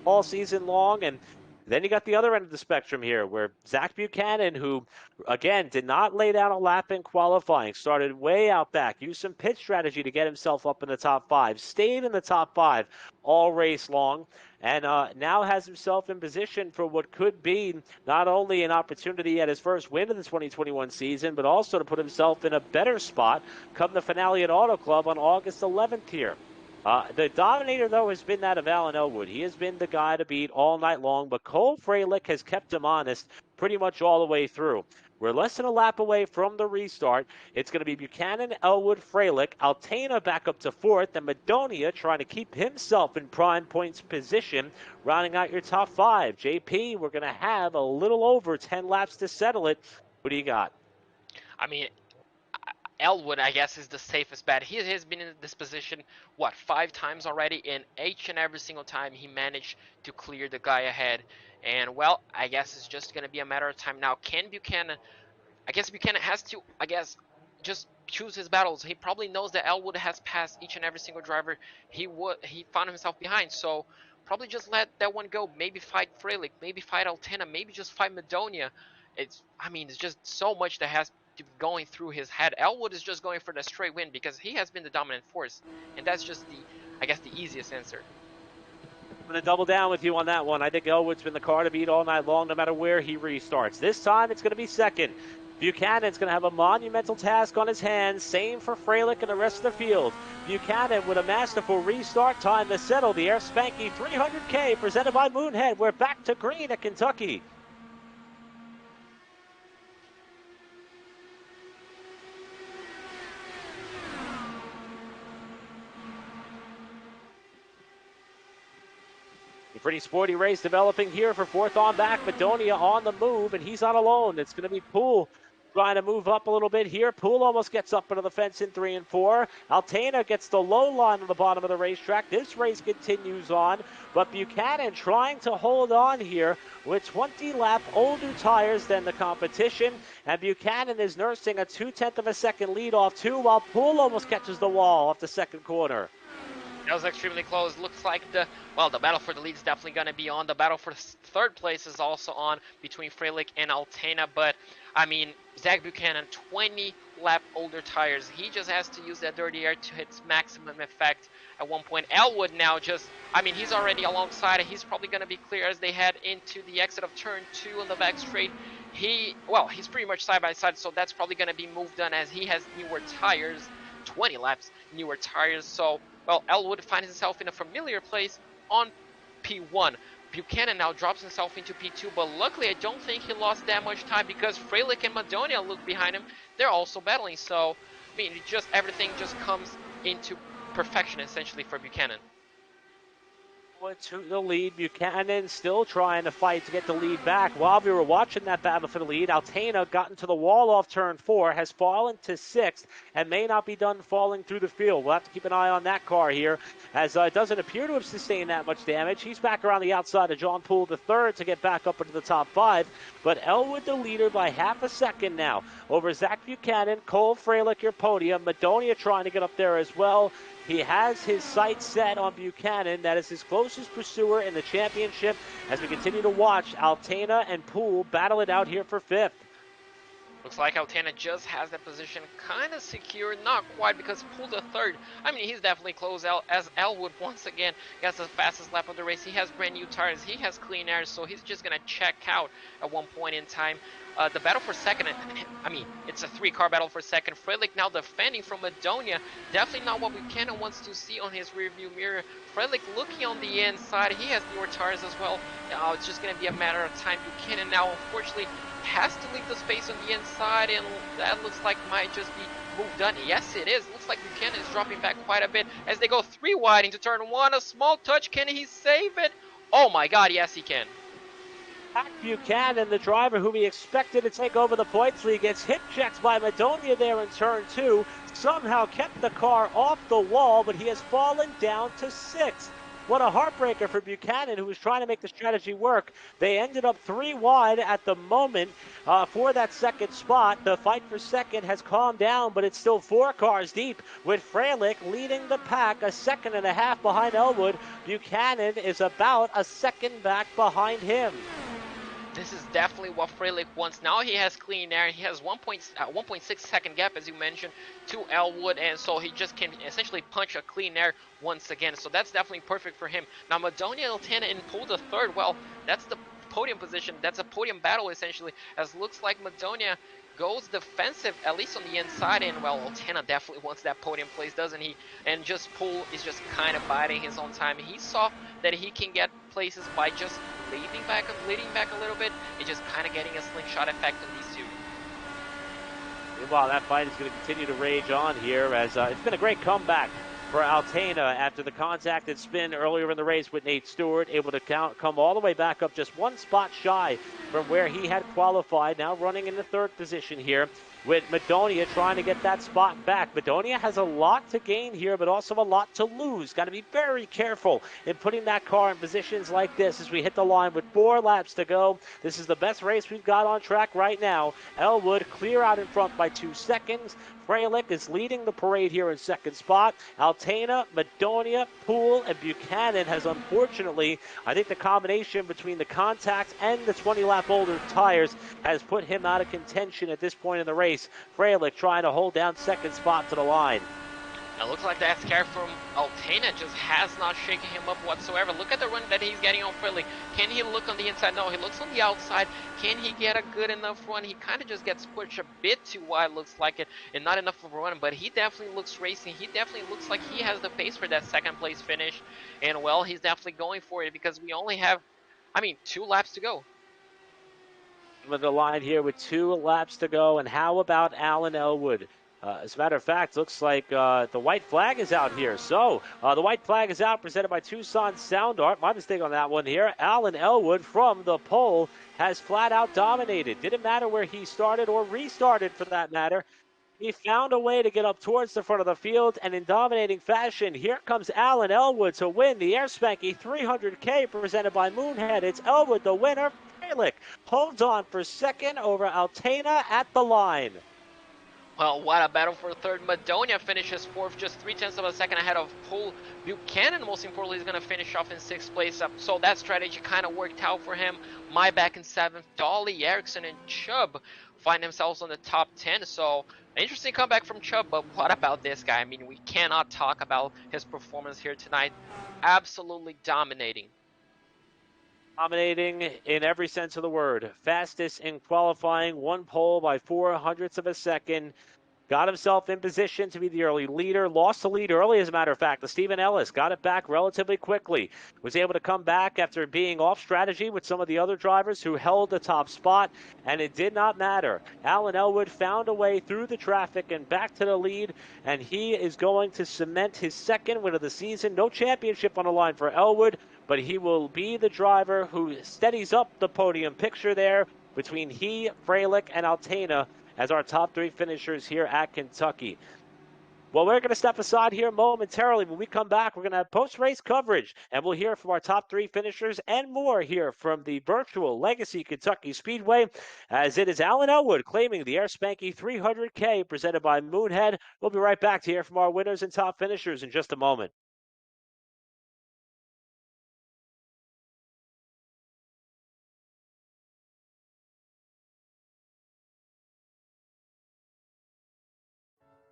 all season long. And then you got the other end of the spectrum here where Zach Buchanan, who, again, did not lay down a lap in qualifying, started way out back, used some pit strategy to get himself up in the top 5, stayed in the top 5 all race long, and now has himself in position for what could be not only an opportunity at his first win of the 2021 season, but also to put himself in a better spot come the finale at Auto Club on August 11th here. The dominator, though, has been that of Alan Elwood. He has been the guy to beat all night long, but Cole Freilich has kept him honest pretty much all the way through. We're less than a lap away from the restart. It's going to be Buchanan, Elwood, Freilich, Altena back up to fourth, and Madonia trying to keep himself in prime points position, rounding out your top five. JP, we're going to have a little over 10 laps to settle it. What do you got? I mean, Elwood, I guess, is the safest bet. He has been in this position, 5 times already, and each and every single time he managed to clear the guy ahead. And, well, I guess it's just going to be a matter of time now. Buchanan has to, just choose his battles. He probably knows that Elwood has passed each and every single driver he found himself behind, so probably just let that one go. Maybe fight Freilich, maybe fight Altena, maybe just fight Madonia. It's just so much that has to be going through his head. Elwood is just going for the straight win because he has been the dominant force, and that's just the easiest answer. I'm going to double down with you on that one. I think Elwood's been the car to beat all night long, no matter where he restarts. This time, it's going to be second. Buchanan's going to have a monumental task on his hands. Same for Freilich and the rest of the field. Buchanan with a masterful restart. Time to settle the Air Spanky 300K presented by Moonhead. We're back to green at Kentucky. A pretty sporty race developing here for fourth on back. Madonia on the move, and he's not alone. It's going to be Poole trying to move up a little bit here. Poole almost gets up into the fence in 3 and 4. Altena gets the low line on the bottom of the racetrack. This race continues on, but Buchanan trying to hold on here with 20 lap older tires than the competition, and Buchanan is nursing a 0.2 of a second lead off two, while Poole almost catches the wall off the second corner. That was extremely close. Looks like the battle for the lead is definitely going to be on. The battle for third place is also on between Freilich and Altena. But, Zach Buchanan, 20 lap older tires. He just has to use that dirty air to its maximum effect at one point. Elwood now he's already alongside. He's probably going to be clear as they head into the exit of turn 2 on the back straight. He's pretty much side by side, so that's probably going to be moved on as he has newer tires, 20 laps newer tires. So, Elwood finds himself in a familiar place on P1. Buchanan now drops himself into P2, but luckily I don't think he lost that much time because Freilich and Madonia look behind him. They're also battling, so everything just comes into perfection essentially for Buchanan. To the lead. Buchanan still trying to fight to get the lead back. While we were watching that battle for the lead, Altena got into the wall off turn 4, has fallen to 6th, and may not be done falling through the field. We'll have to keep an eye on that car here, as it doesn't appear to have sustained that much damage. He's back around the outside of John Poole III to get back up into the top 5, but Elwood the leader by half a second now over Zach Buchanan, Cole Freilich your podium, Madonia trying to get up there as well. He has his sights set on Buchanan. That is his closest pursuer in the championship as we continue to watch Altena and Poole battle it out here for 5th. Looks like Altena just has that position kind of secure. Not quite because Poole the third. He's definitely close out as Elwood once again gets the fastest lap of the race. He has brand new tires. He has clean air, so he's just going to check out at one point in time. The battle for second, it's a 3-car battle for second. Freilich now defending from Madonia. Definitely not what Buchanan wants to see on his rearview mirror. Freilich looking on the inside. He has newer tires as well. It's just going to be a matter of time. Buchanan now, unfortunately, has to leave the space on the inside, and that looks like might just be moved on. Yes, it is. Looks like Buchanan is dropping back quite a bit as they go 3 wide into turn 1. A small touch. Can he save it? Oh my God, yes he can. Buchanan, the driver who we expected to take over the points lead, gets hip checked by Madonia there in turn 2. Somehow kept the car off the wall, but he has fallen down to 6th. What a heartbreaker for Buchanan, who was trying to make the strategy work. They ended up 3 wide at the moment for that second spot. The fight for second has calmed down, but it's still 4 cars deep, with Freilich leading the pack a 1.5 seconds behind Elwood. Buchanan is about a second back behind him. This is definitely what Freilich wants. Now he has clean air. He has 1.6 second gap, as you mentioned, to Elwood, and so he just can essentially punch a clean air once again. So that's definitely perfect for him. Now Madonia, Altena, and Poole the third. Well, that's the podium position. That's a podium battle essentially. As looks like Madonia goes defensive, at least on the inside, and well, Altana definitely wants that podium place, doesn't he? And just Poole is just kind of biding his own time. He saw that he can get places by just leading back a little bit and just kind of getting a slingshot effect on these two. Meanwhile, that fight is going to continue to rage on here as it's been a great comeback for Altana after the contact and spin earlier in the race with Nate Stewart, able to come all the way back up just one spot shy from where he had qualified, now running in the third position here with Madonia trying to get that spot back. Madonia has a lot to gain here, but also a lot to lose. Got to be very careful in putting that car in positions like this as we hit the line with 4 laps to go. This is the best race we've got on track right now. Elwood clear out in front by 2 seconds. Freilich is leading the parade here in second spot. Altana, Madonia, Poole, and Buchanan has unfortunately, I think the combination between the contact and the 20-lap older tires has put him out of contention at this point in the race. Freilich trying to hold down second spot to the line. It looks like that scare from Altana just has not shaken him up whatsoever. Look at the run that he's getting on Freilich. Can he look on the inside? No, he looks on the outside. Can he get a good enough run? He kind of just gets pushed a bit too wide, looks like it, and not enough of a run. But he definitely looks racing. He definitely looks like he has the pace for that second place finish. And, well, he's definitely going for it because we only have, 2 laps to go. With the line here with 2 laps to go. And how about Alan Elwood? As a matter of fact, looks like the white flag is out here. So the white flag is out, presented by Tucson Sound Art. My mistake on that one here. Alan Elwood from the pole has flat out dominated. Didn't matter where he started or restarted for that matter. He found a way to get up towards the front of the field, and in dominating fashion, here comes Alan Elwood to win the Air Spanky 300K presented by Moonhead. It's Elwood the winner. Freilich holds on for second over Altana at the line. Well, what a battle for third. Madonia finishes fourth, just 0.3 of a second ahead of Poole. Buchanan, most importantly, is going to finish off in sixth place. So that strategy kind of worked out for him. Maybach in seventh. Dolly, Erickson, and Chubb find themselves on the top 10. So, interesting comeback from Chubb, but what about this guy? We cannot talk about his performance here tonight. Absolutely dominating. Dominating in every sense of the word. Fastest in qualifying, 1 pole by 0.04 of a second. Got himself in position to be the early leader. Lost the lead early, as a matter of fact. The Stephen Ellis got it back relatively quickly. Was able to come back after being off strategy with some of the other drivers who held the top spot, and it did not matter. Alan Elwood found a way through the traffic and back to the lead, and he is going to cement his second win of the season. No championship on the line for Elwood, but he will be the driver who steadies up the podium picture there between he, Freilich, and Altana as our top 3 finishers here at Kentucky. Well, we're going to step aside here momentarily. When we come back, we're going to have post-race coverage, and we'll hear from our top 3 finishers and more here from the virtual Legacy Kentucky Speedway, as it is Alan Elwood claiming the Air Spanky 300K presented by Moonhead. We'll be right back to hear from our winners and top finishers in just a moment.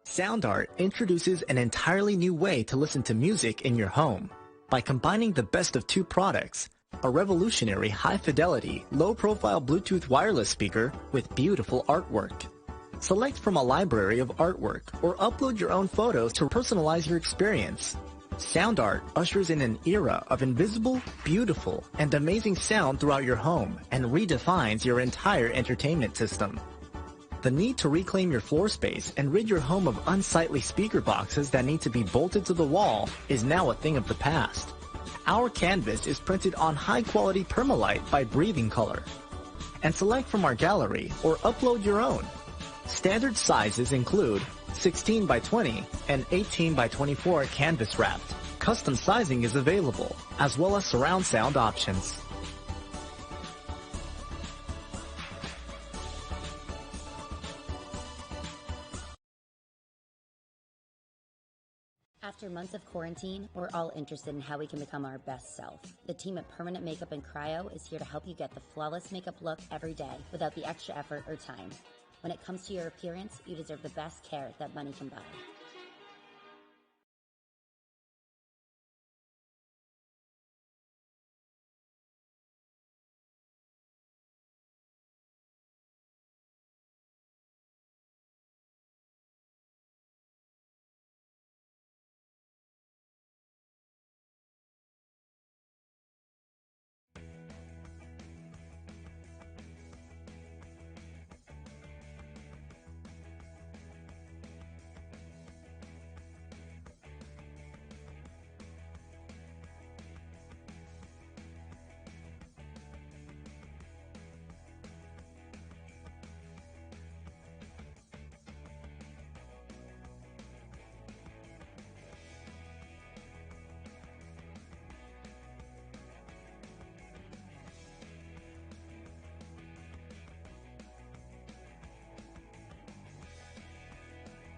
Sound Art introduces an entirely new way to listen to music in your home. By combining the best of 2 products, a revolutionary high-fidelity, low-profile Bluetooth wireless speaker with beautiful artwork. Select from a library of artwork or upload your own photos to personalize your experience. Sound Art ushers in an era of invisible, beautiful, and amazing sound throughout your home and redefines your entire entertainment system. The need to reclaim your floor space and rid your home of unsightly speaker boxes that need to be bolted to the wall is now a thing of the past. Our canvas is printed on high-quality permalite by Breathing Color. And select from our gallery or upload your own. Standard sizes include 16 by 20 and 18 by 24 canvas wrapped. Custom sizing is available, as well as surround sound options. After months of quarantine, we're all interested in how we can become our best self. The team at Permanent Makeup and Cryo is here to help you get the flawless makeup look every day without the extra effort or time. When it comes to your appearance, you deserve the best care that money can buy.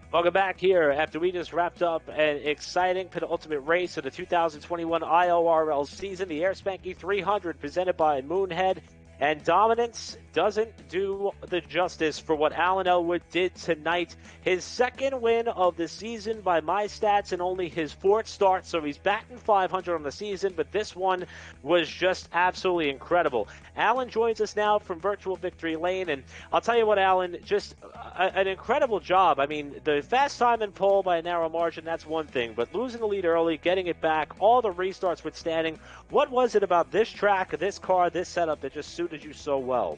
Welcome back here after we just wrapped up an exciting penultimate race of the 2021 IORL season, the Air Spanky 300 presented by Moonhead. And dominance doesn't do the justice for what Alan Elwood did tonight. His second win of the season by my stats and only his fourth start. So he's batting 500 on the season, but this one was just absolutely incredible. Alan joins us now from Virtual Victory Lane. And I'll tell you what, Alan, just an incredible job. I mean, the fast time and pole by a narrow margin, that's one thing. But losing the lead early, getting it back, all the restarts withstanding. What was it about this track, this car, this setup that just suited you so well?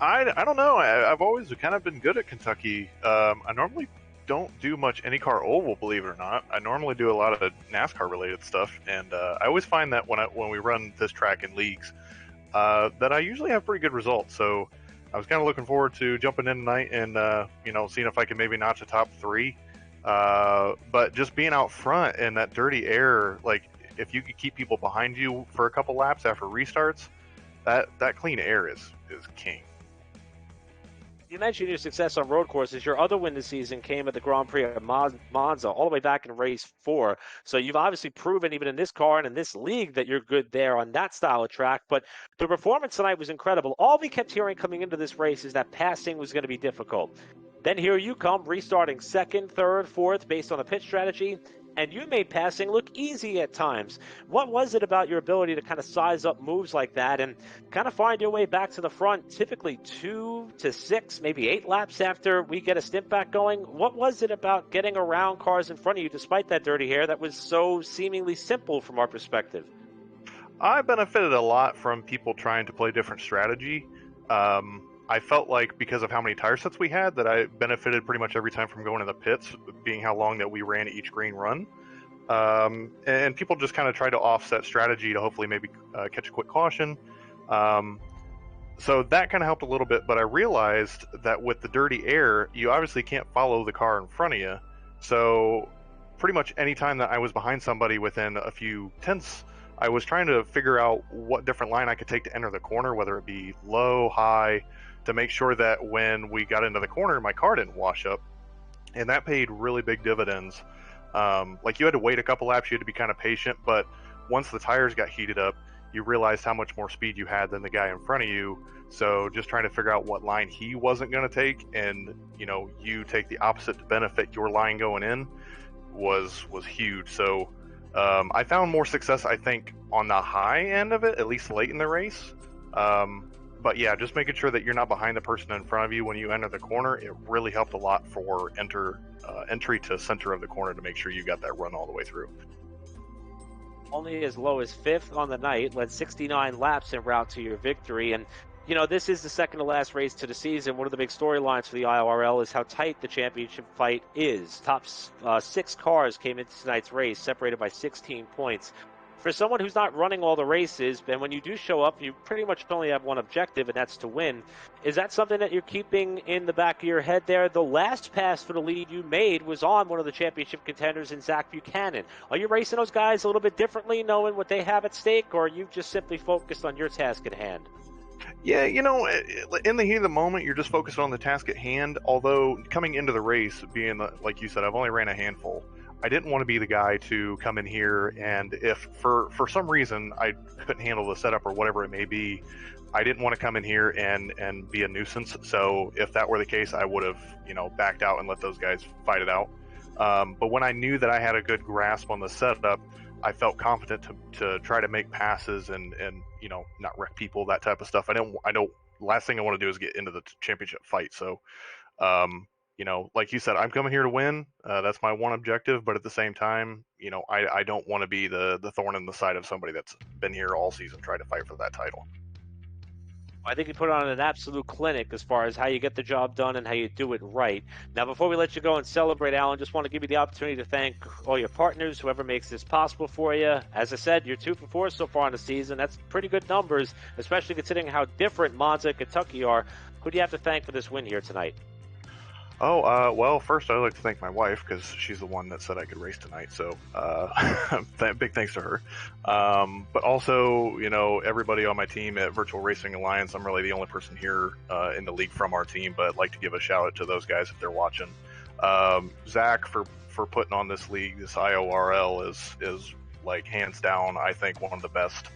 I don't know. I've always kind of been good at Kentucky. I normally don't do much IndyCar oval, believe it or not. I normally do a lot of NASCAR related stuff, and I always find that when we run this track in leagues, that I usually have pretty good results. So I was kind of looking forward to jumping in tonight and seeing if I could maybe notch a top 3. But just being out front in that dirty air, like if you could keep people behind you for a couple laps after restarts, that clean air is king. You mentioned your success on road courses. Your other win this season came at the Grand Prix of Monza, all the way back in race 4. So you've obviously proven, even in this car and in this league, that you're good there on that style of track. But the performance tonight was incredible. All we kept hearing coming into this race is that passing was going to be difficult. Then here you come, restarting second, third, fourth, based on a pit strategy. And you made passing look easy at times. What was it about your ability to kind of size up moves like that and kind of find your way back to the front, typically 2 to 6, maybe 8 laps after we get a stint back going? What was it about getting around cars in front of you, despite that dirty hair, that was so seemingly simple from our perspective? I benefited a lot from people trying to play different strategy. I felt like because of how many tire sets we had that I benefited pretty much every time from going to the pits, being how long that we ran each green run. And people just kind of tried to offset strategy to hopefully maybe catch a quick caution. So that kind of helped a little bit, but I realized that with the dirty air, you obviously can't follow the car in front of you. So pretty much any time that I was behind somebody within a few tenths, I was trying to figure out what different line I could take to enter the corner, whether it be low, high, to make sure that when we got into the corner, my car didn't wash up. And that paid really big dividends. Like you had to wait a couple laps, you had to be kind of patient, but once the tires got heated up, you realized how much more speed you had than the guy in front of you. So just trying to figure out what line he wasn't going to take, and you take the opposite to benefit your line going in was huge. So I found more success, I think, on the high end of it, at least late in the race. But yeah, just making sure that you're not behind the person in front of you when you enter the corner, it really helped a lot for entry to center of the corner to make sure you got that run all the way through. Only as low as 5th on the night, led 69 laps en route to your victory. And, this is the second to last race to the season. One of the big storylines for the IORL is how tight the championship fight is. Top 6 cars came into tonight's race, separated by 16 points. For someone who's not running all the races, and when you do show up, you pretty much only have one objective, and that's to win. Is that something that you're keeping in the back of your head there? The last pass for the lead you made was on one of the championship contenders in Zach Buchanan. Are you racing those guys a little bit differently, knowing what they have at stake, or are you just simply focused on your task at hand? Yeah, in the heat of the moment, you're just focused on the task at hand, although coming into the race, being, like you said, I've only ran a handful. I didn't want to be the guy to come in here, and if for some reason I couldn't handle the setup or whatever it may be, I didn't want to come in here and be a nuisance. So if that were the case, I would have backed out and let those guys fight it out. But when I knew that I had a good grasp on the setup, I felt confident to try to make passes and not wreck people, that type of stuff. I don't. Last thing I want to do is get into the championship fight. So like you said, I'm coming here to win. That's my one objective. But at the same time, I don't want to be the thorn in the side of somebody that's been here all season trying to fight for that title. I think you put on an absolute clinic as far as how you get the job done and how you do it right. Now, before we let you go and celebrate, Alan, just want to give you the opportunity to thank all your partners, whoever makes this possible for you. As I said, you're 2 for 4 so far in the season. That's pretty good numbers, especially considering how different Monza and Kentucky are. Who do you have to thank for this win here tonight? Well, first I'd like to thank my wife, because she's the one that said I could race tonight. So, big thanks to her. But also, everybody on my team at Virtual Racing Alliance. I'm really the only person here in the league from our team, but I'd like to give a shout out to those guys if they're watching. Zach for putting on this league, this IORL is like hands down, I think, one of the best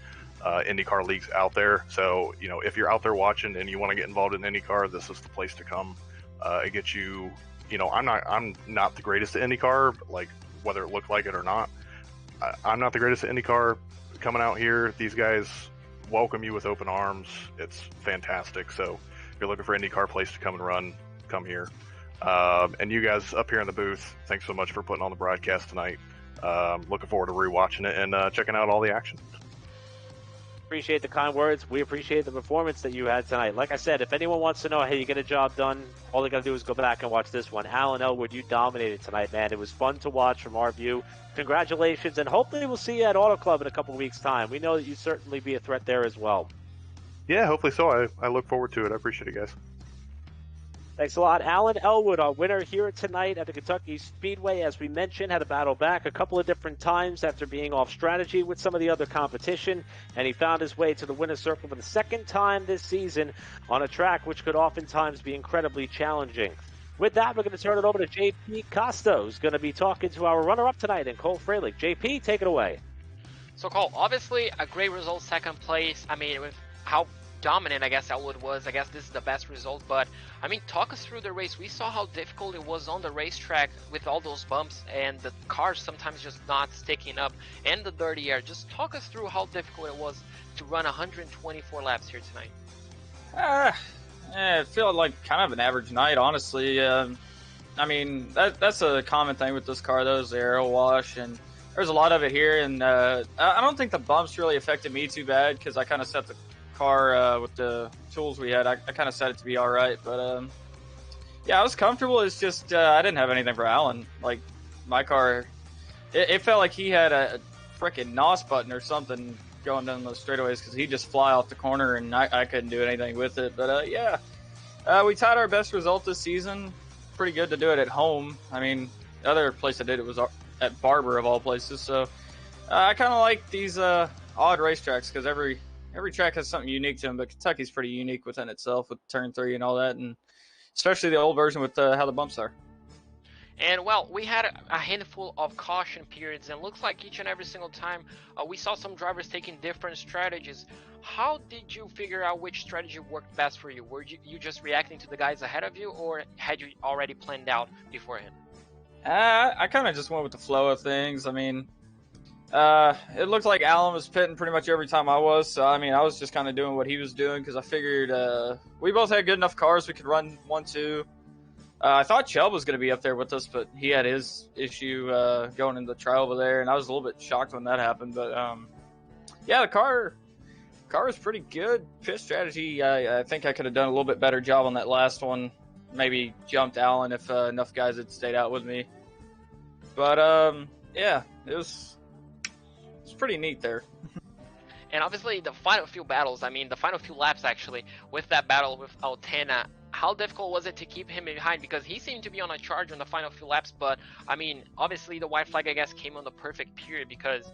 IndyCar leagues out there. So, you know, if you're out there watching and you want to get involved in IndyCar, this is the place to come. It gets you, you know, I'm not the greatest at IndyCar, like whether it looked like it or not. I'm not the greatest at IndyCar. Coming out here, these guys welcome you with open arms. It's fantastic. So if you're looking for IndyCar place to come and run, come here. And you guys up here in the booth, thanks so much for putting on the broadcast tonight. Looking forward to rewatching it and checking out all the action. Appreciate the kind words. We appreciate the performance that you had tonight. Like I said, if anyone wants to know how you get a job done, all they got to do is go back and watch this one. Alan Elwood, you dominated tonight, man. It was fun to watch from our view. Congratulations, and hopefully we'll see you at Auto Club in a couple weeks' time. We know that you certainly be a threat there as well. Yeah, hopefully so. I look forward to it. I appreciate it, guys. Thanks a lot. Alan Elwood, our winner here tonight at the Kentucky Speedway, as we mentioned, had to battle back a couple of different times after being off strategy with some of the other competition, and he found his way to the winner's circle for the second time this season on a track which could oftentimes be incredibly challenging. With that, we're going to turn it over to JP Costa, who's going to be talking to our runner-up tonight in Cole Freilich. JP, take it away. So Cole, obviously a great result, second place. I mean, with how dominant I guess Elwood was, I guess this is the best result, but I mean, talk us through the race. We saw how difficult it was on the racetrack with all those bumps and the cars sometimes just not sticking up and the dirty air. Just talk us through how difficult it was to run 124 laps here tonight. It felt like kind of an average night, honestly. I mean, that's a common thing with this car, though, is the aero wash, and there's a lot of it here, and I don't think the bumps really affected me too bad because I kind of set the car with the tools we had. I kind of set it to be all right, but yeah, I was comfortable. It's just I didn't have anything for Alan. Like, my car, it felt like he had a freaking NOS button or something going down those straightaways because he just fly off the corner and I couldn't do anything with it. But yeah, we tied our best result this season. Pretty good to do it at home. I mean, the other place I did it was at Barber of all places. So I kind of like these odd racetracks because every track has something unique to them, but Kentucky's pretty unique within itself with turn 3 and all that, and especially the old version with how the bumps are. And, well, we had a handful of caution periods, and looks like each and every single time we saw some drivers taking different strategies. How did you figure out which strategy worked best for you? Were you just reacting to the guys ahead of you, or had you already planned out beforehand? I kind of just went with the flow of things. I mean, it looked like Alan was pitting pretty much every time I was, so I mean, I was just kind of doing what he was doing because I figured we both had good enough cars we could run 1-2. I thought Chubb was going to be up there with us, but he had his issue going into the trial over there, and I was a little bit shocked when that happened. But yeah, the car was pretty good. Pit strategy, I think I could have done a little bit better job on that last one. Maybe jumped Alan if enough guys had stayed out with me. But yeah, it was pretty neat there. And obviously the final few battles, I mean the final few laps actually, with that battle with Altana, how difficult was it to keep him behind? Because he seemed to be on a charge on the final few laps, but I mean, obviously the white flag, I guess, came on the perfect period because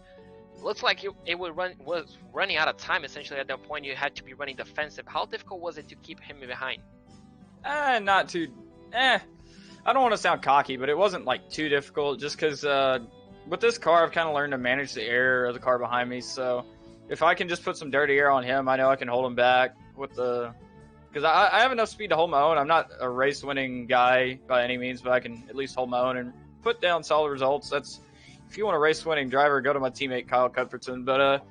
it looks like it was running out of time essentially at that point. You had to be running defensive. How difficult was it to keep him behind? Not too. I don't want to sound cocky, but it wasn't like too difficult just because with this car, I've kind of learned to manage the air of the car behind me. So if I can just put some dirty air on him, I know I can hold him back with the. Because I have enough speed to hold my own. I'm not a race-winning guy by any means, but I can at least hold my own and put down solid results. That's if you want a race-winning driver, go to my teammate Kyle Cuthbertson. But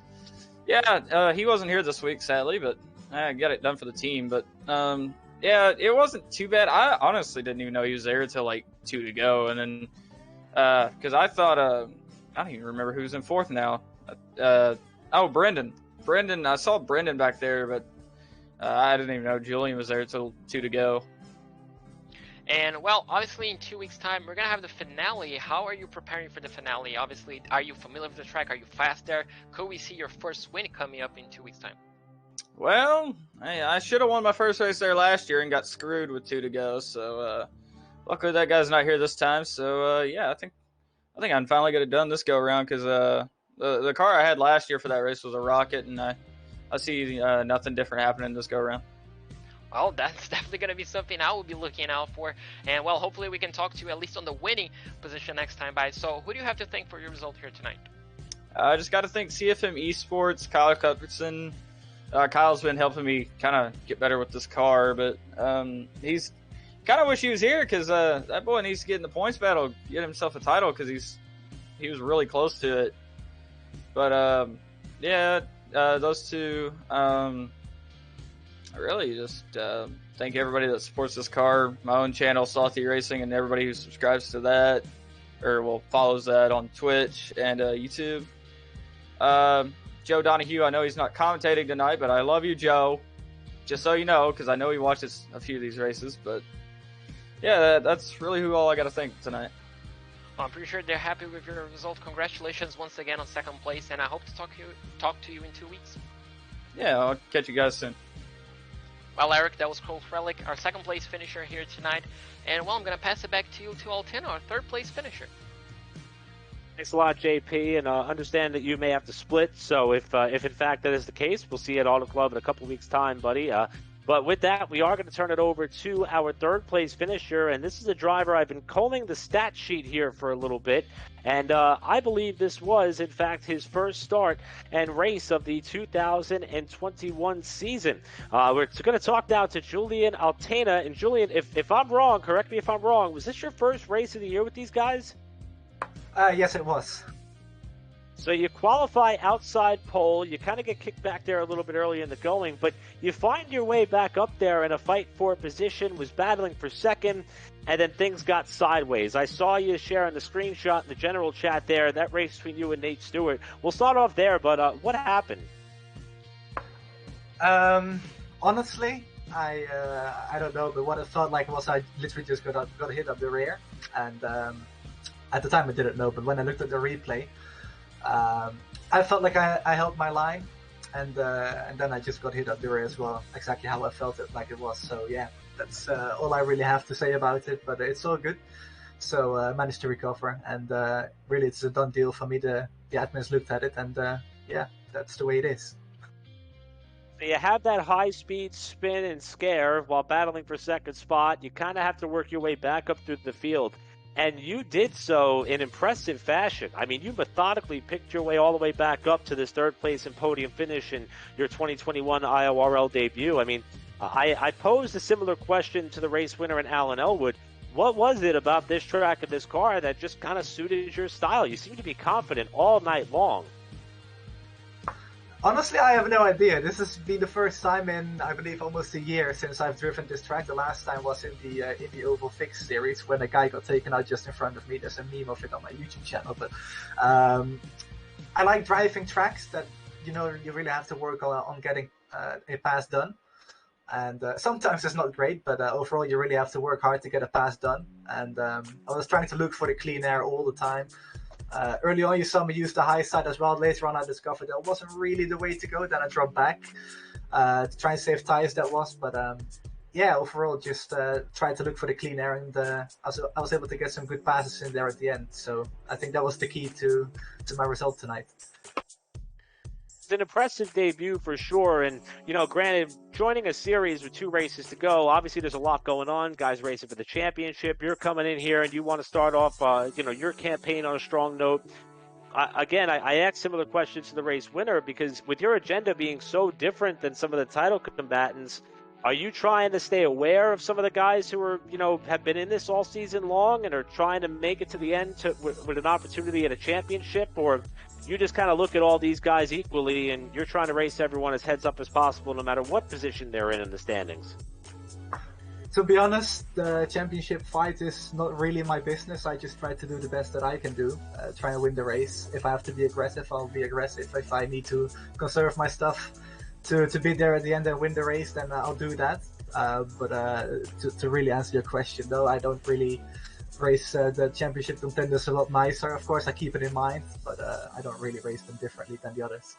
yeah, he wasn't here this week, sadly, but I got it done for the team. But yeah, it wasn't too bad. I honestly didn't even know he was there until like 2 to go, and then because I thought I don't even remember who's in fourth now. Brendan. I saw Brendan back there, but. I didn't even know Julian was there until 2 to go. And, well, obviously in 2 weeks' time, we're going to have the finale. How are you preparing for the finale? Obviously, are you familiar with the track? Are you fast there? Could we see your first win coming up in 2 weeks' time? Well, I should have won my first race there last year and got screwed with 2 to go. So, luckily that guy's not here this time. So, yeah, I think I'm finally going to done this go-around because the car I had last year for that race was a rocket, and I see nothing different happening this go-around. Well, that's definitely going to be something I will be looking out for. And, well, hopefully we can talk to you at least on the winning position next time by. So who do you have to thank for your result here tonight? I just got to thank CFM Esports, Kyle Cuthbertson. Kyle's been helping me kind of get better with this car, but he's kind of wish he was here because that boy needs to get in the points battle, get himself a title because he was really close to it. But those two. I really just thank everybody that supports this car, my own channel, Salty Racing, and everybody who subscribes to that or follows that on Twitch and YouTube. Joe Donahue, I know he's not commentating tonight, but I love you, Joe. Just so you know, because I know he watches a few of these races. But yeah, that's really all I got to thank tonight. Well, I'm pretty sure they're happy with your result. Congratulations once again on second place, and I hope to talk to you in 2 weeks. Yeah, I'll catch you guys soon. Well, Eric, that was Cole Frelick, our second place finisher here tonight. And, well, I'm going to pass it back to you, to Altin, our third place finisher. Thanks a lot, JP, and understand that you may have to split. So if in fact that is the case, we'll see you at Auto Club in a couple weeks' time, buddy. But with that, we are going to turn it over to our third place finisher, and this is a driver I've been combing the stat sheet here for a little bit, and I believe this was, in fact, his first start and race of the 2021 season. We're going to talk now to Julian Altena, and Julian, if I'm wrong, correct me if I'm wrong, was this your first race of the year with these guys? Yes, it was. So you qualify outside pole, you kind of get kicked back there a little bit early in the going, but you find your way back up there in a fight for position, was battling for second, and then things got sideways. I saw you sharing the screenshot in the general chat there, that race between you and Nate Stewart. We'll start off there, but what happened? Honestly, I don't know, but what it felt like was I literally just got hit up the rear, and at the time I didn't know, but when I looked at the replay, I felt like I held my line, and then I just got hit up the rear as well, exactly how I felt it like it was. So yeah, that's all I really have to say about it, but it's all good. So I managed to recover, and really it's a done deal for me. The admins looked at it, and yeah, that's the way it is. So you have that high-speed spin and scare while battling for second spot. You kind of have to work your way back up through the field. And you did so in impressive fashion. I mean, you methodically picked your way all the way back up to this third place and podium finish in your 2021 IORL debut. I mean, I posed a similar question to the race winner in Alan Elwood. What was it about this track and this car that just kind of suited your style? You seem to be confident all night long. Honestly, I have no idea. This has been the first time in, I believe, almost a year since I've driven this track. The last time was in the Oval Fix series when a guy got taken out just in front of me. There's a meme of it on my YouTube channel. But I like driving tracks that, you really have to work on getting a pass done. And sometimes it's not great, but overall you really have to work hard to get a pass done. And I was trying to look for the clean air all the time. Early on, you saw me use the high side as well. Later on, I discovered that wasn't really the way to go. Then I dropped back to try and save tires. That was, but yeah, overall, just tried to look for the clean air, and I was able to get some good passes in there at the end. So I think that was the key to my result tonight. It's an impressive debut for sure, and granted, joining a series with 2 races to go, obviously there's a lot going on. Guys racing for the championship. You're coming in here and you want to start off your campaign on a strong note. I asked similar questions to the race winner, because with your agenda being so different than some of the title combatants, are you trying to stay aware of some of the guys who are have been in this all season long and are trying to make it to the end with an opportunity at a championship, or you just kind of look at all these guys equally and you're trying to race everyone as heads up as possible no matter what position they're in the standings? To be honest, the championship fight is not really my business. I just try to do the best that I can do, try and win the race. If I have to be aggressive, I'll be aggressive. If I need to conserve my stuff to be there at the end and win the race, then I'll do that. But to really answer your question, though, I don't really race the championship contenders a lot nicer. Of course, I keep it in mind, but I don't really race them differently than the others.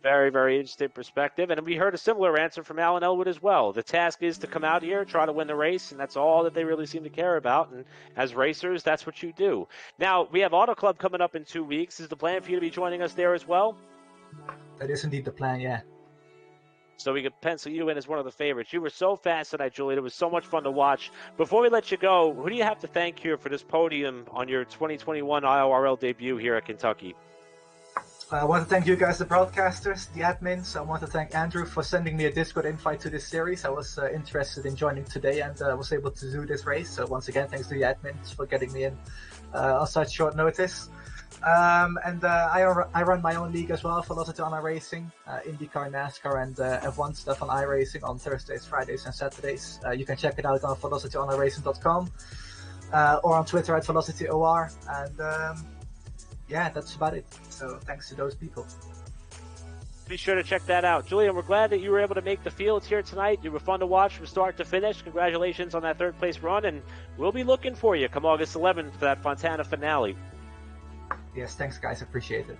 Very, very interesting perspective. And we heard a similar answer from Alan Elwood as well. The task is to come out here, try to win the race, and that's all that they really seem to care about. And as racers, that's what you do. Now, we have Auto Club coming up in 2 weeks. Is the plan for you to be joining us there as well? That is indeed the plan, yeah. so we could pencil you in as one of the favorites. You were so fast tonight, Julian. It was so much fun to watch. Before we let you go, who do you have to thank here for this podium on your 2021 IORL debut here at Kentucky? I want to thank you guys, the broadcasters, the admins. I want to thank Andrew for sending me a Discord invite to this series. I was interested in joining today, and I was able to do this race. So once again, thanks to the admins for getting me in on such short notice. I run my own league as well, Velocity Online Racing, IndyCar, NASCAR, and F1 stuff on iRacing on Thursdays, Fridays, and Saturdays. You can check it out on velocityonlineracing.com or on Twitter at VelocityOR. And yeah, that's about it. So thanks to those people. Be sure to check that out. Julian, we're glad that you were able to make the fields here tonight. You were fun to watch from start to finish. Congratulations on that third place run, and we'll be looking for you come August 11th for that Fontana finale. Yes, thanks guys, appreciate it.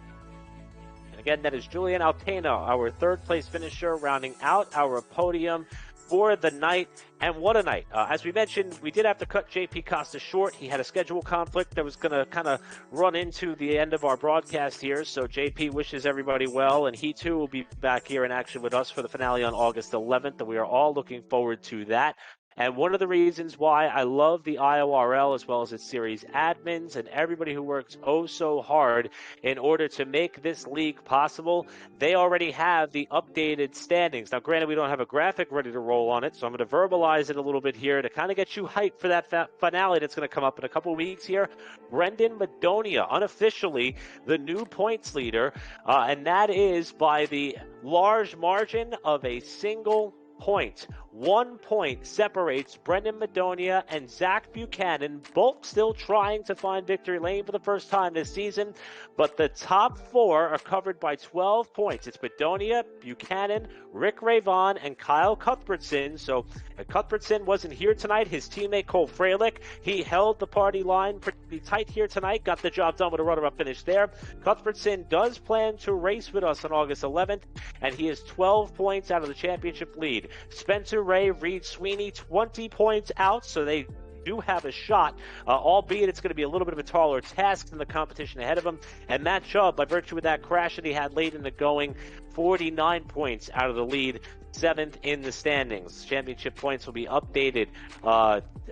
And again, that is Julian Altena, our third place finisher, rounding out our podium for the night. And what a night. As we mentioned, we did have to cut JP Costa short. He had a schedule conflict that was going to kind of run into the end of our broadcast here. So JP wishes everybody well, and he too will be back here in action with us for the finale on August 11th, and we are all looking forward to that. And one of the reasons why I love the IORL as well as its series admins and everybody who works oh so hard in order to make this league possible, they already have the updated standings. Now, granted, we don't have a graphic ready to roll on it, so I'm going to verbalize it a little bit here to kind of get you hyped for that finale that's going to come up in a couple of weeks here. Brendan Madonia, unofficially the new points leader, and that is by the large margin of a single point. 1 point separates Brendan Madonia and Zach Buchanan, both still trying to find victory lane for the first time this season, but the top four are covered by 12 points. It's Madonia, Buchanan, Rick Ravon, and Kyle Cuthbertson. So Cuthbertson wasn't here tonight. His teammate Cole Freilich, he held the party line pretty tight here tonight, got the job done with a runner-up finish there. Cuthbertson does plan to race with us on August 11th, and he is 12 points out of the championship lead. Spencer Ray, Reed Sweeney, 20 points out, so they do have a shot, albeit it's going to be a little bit of a taller task than the competition ahead of him. And Matt Chubb, by virtue of that crash that he had late in the going, 49 points out of the lead, 7th in the standings. Championship points will be updated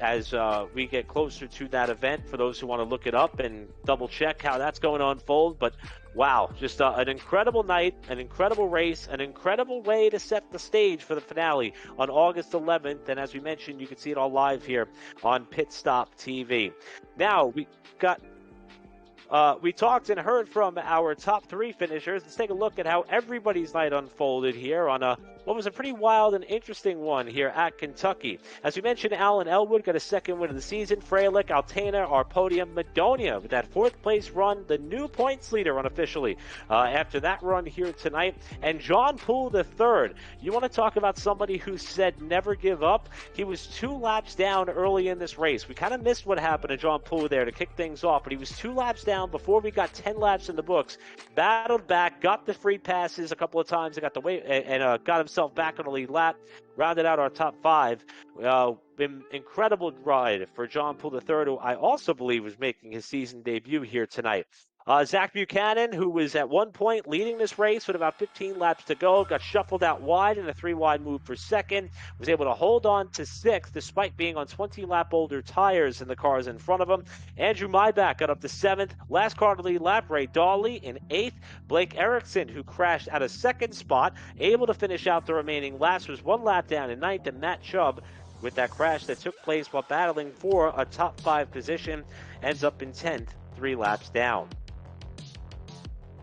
as we get closer to that event for those who want to look it up and double check how that's going to unfold. But wow, just an incredible night, an incredible race, an incredible way to set the stage for the finale on August 11th. And as we mentioned, you can see it all live here on Pit Stop TV. Now, we talked and heard from our top three finishers. Let's take a look at how everybody's night unfolded here on what was a pretty wild and interesting one here at Kentucky. As we mentioned, Alan Elwood got a second win of the season. Freilich, Altena, our podium. Madonia with that fourth place run, the new points leader unofficially after that run here tonight. And John Poole the third. You want to talk about somebody who said never give up? He was 2 laps down early in this race. We kind of missed what happened to John Poole there to kick things off, but he was 2 laps down before we got 10 laps in the books. Battled back, got the free passes a couple of times, and got the way and got himself back on the lead lap, rounded out our top 5. Incredible ride for John Poole III, who I also believe was making his season debut here tonight. Zach Buchanan, who was at one point leading this race with about 15 laps to go, got shuffled out wide in a 3-wide move for second, was able to hold on to 6th despite being on 20-lap older tires in the cars in front of him. Andrew Maybach got up to 7th. Last car to lead lap, Ray Dawley in 8th. Blake Erickson, who crashed at a 2nd spot, able to finish out the remaining laps, was 1 lap down in 9th, and Matt Chubb, with that crash that took place while battling for a top 5 position, ends up in 10th, 3 laps down.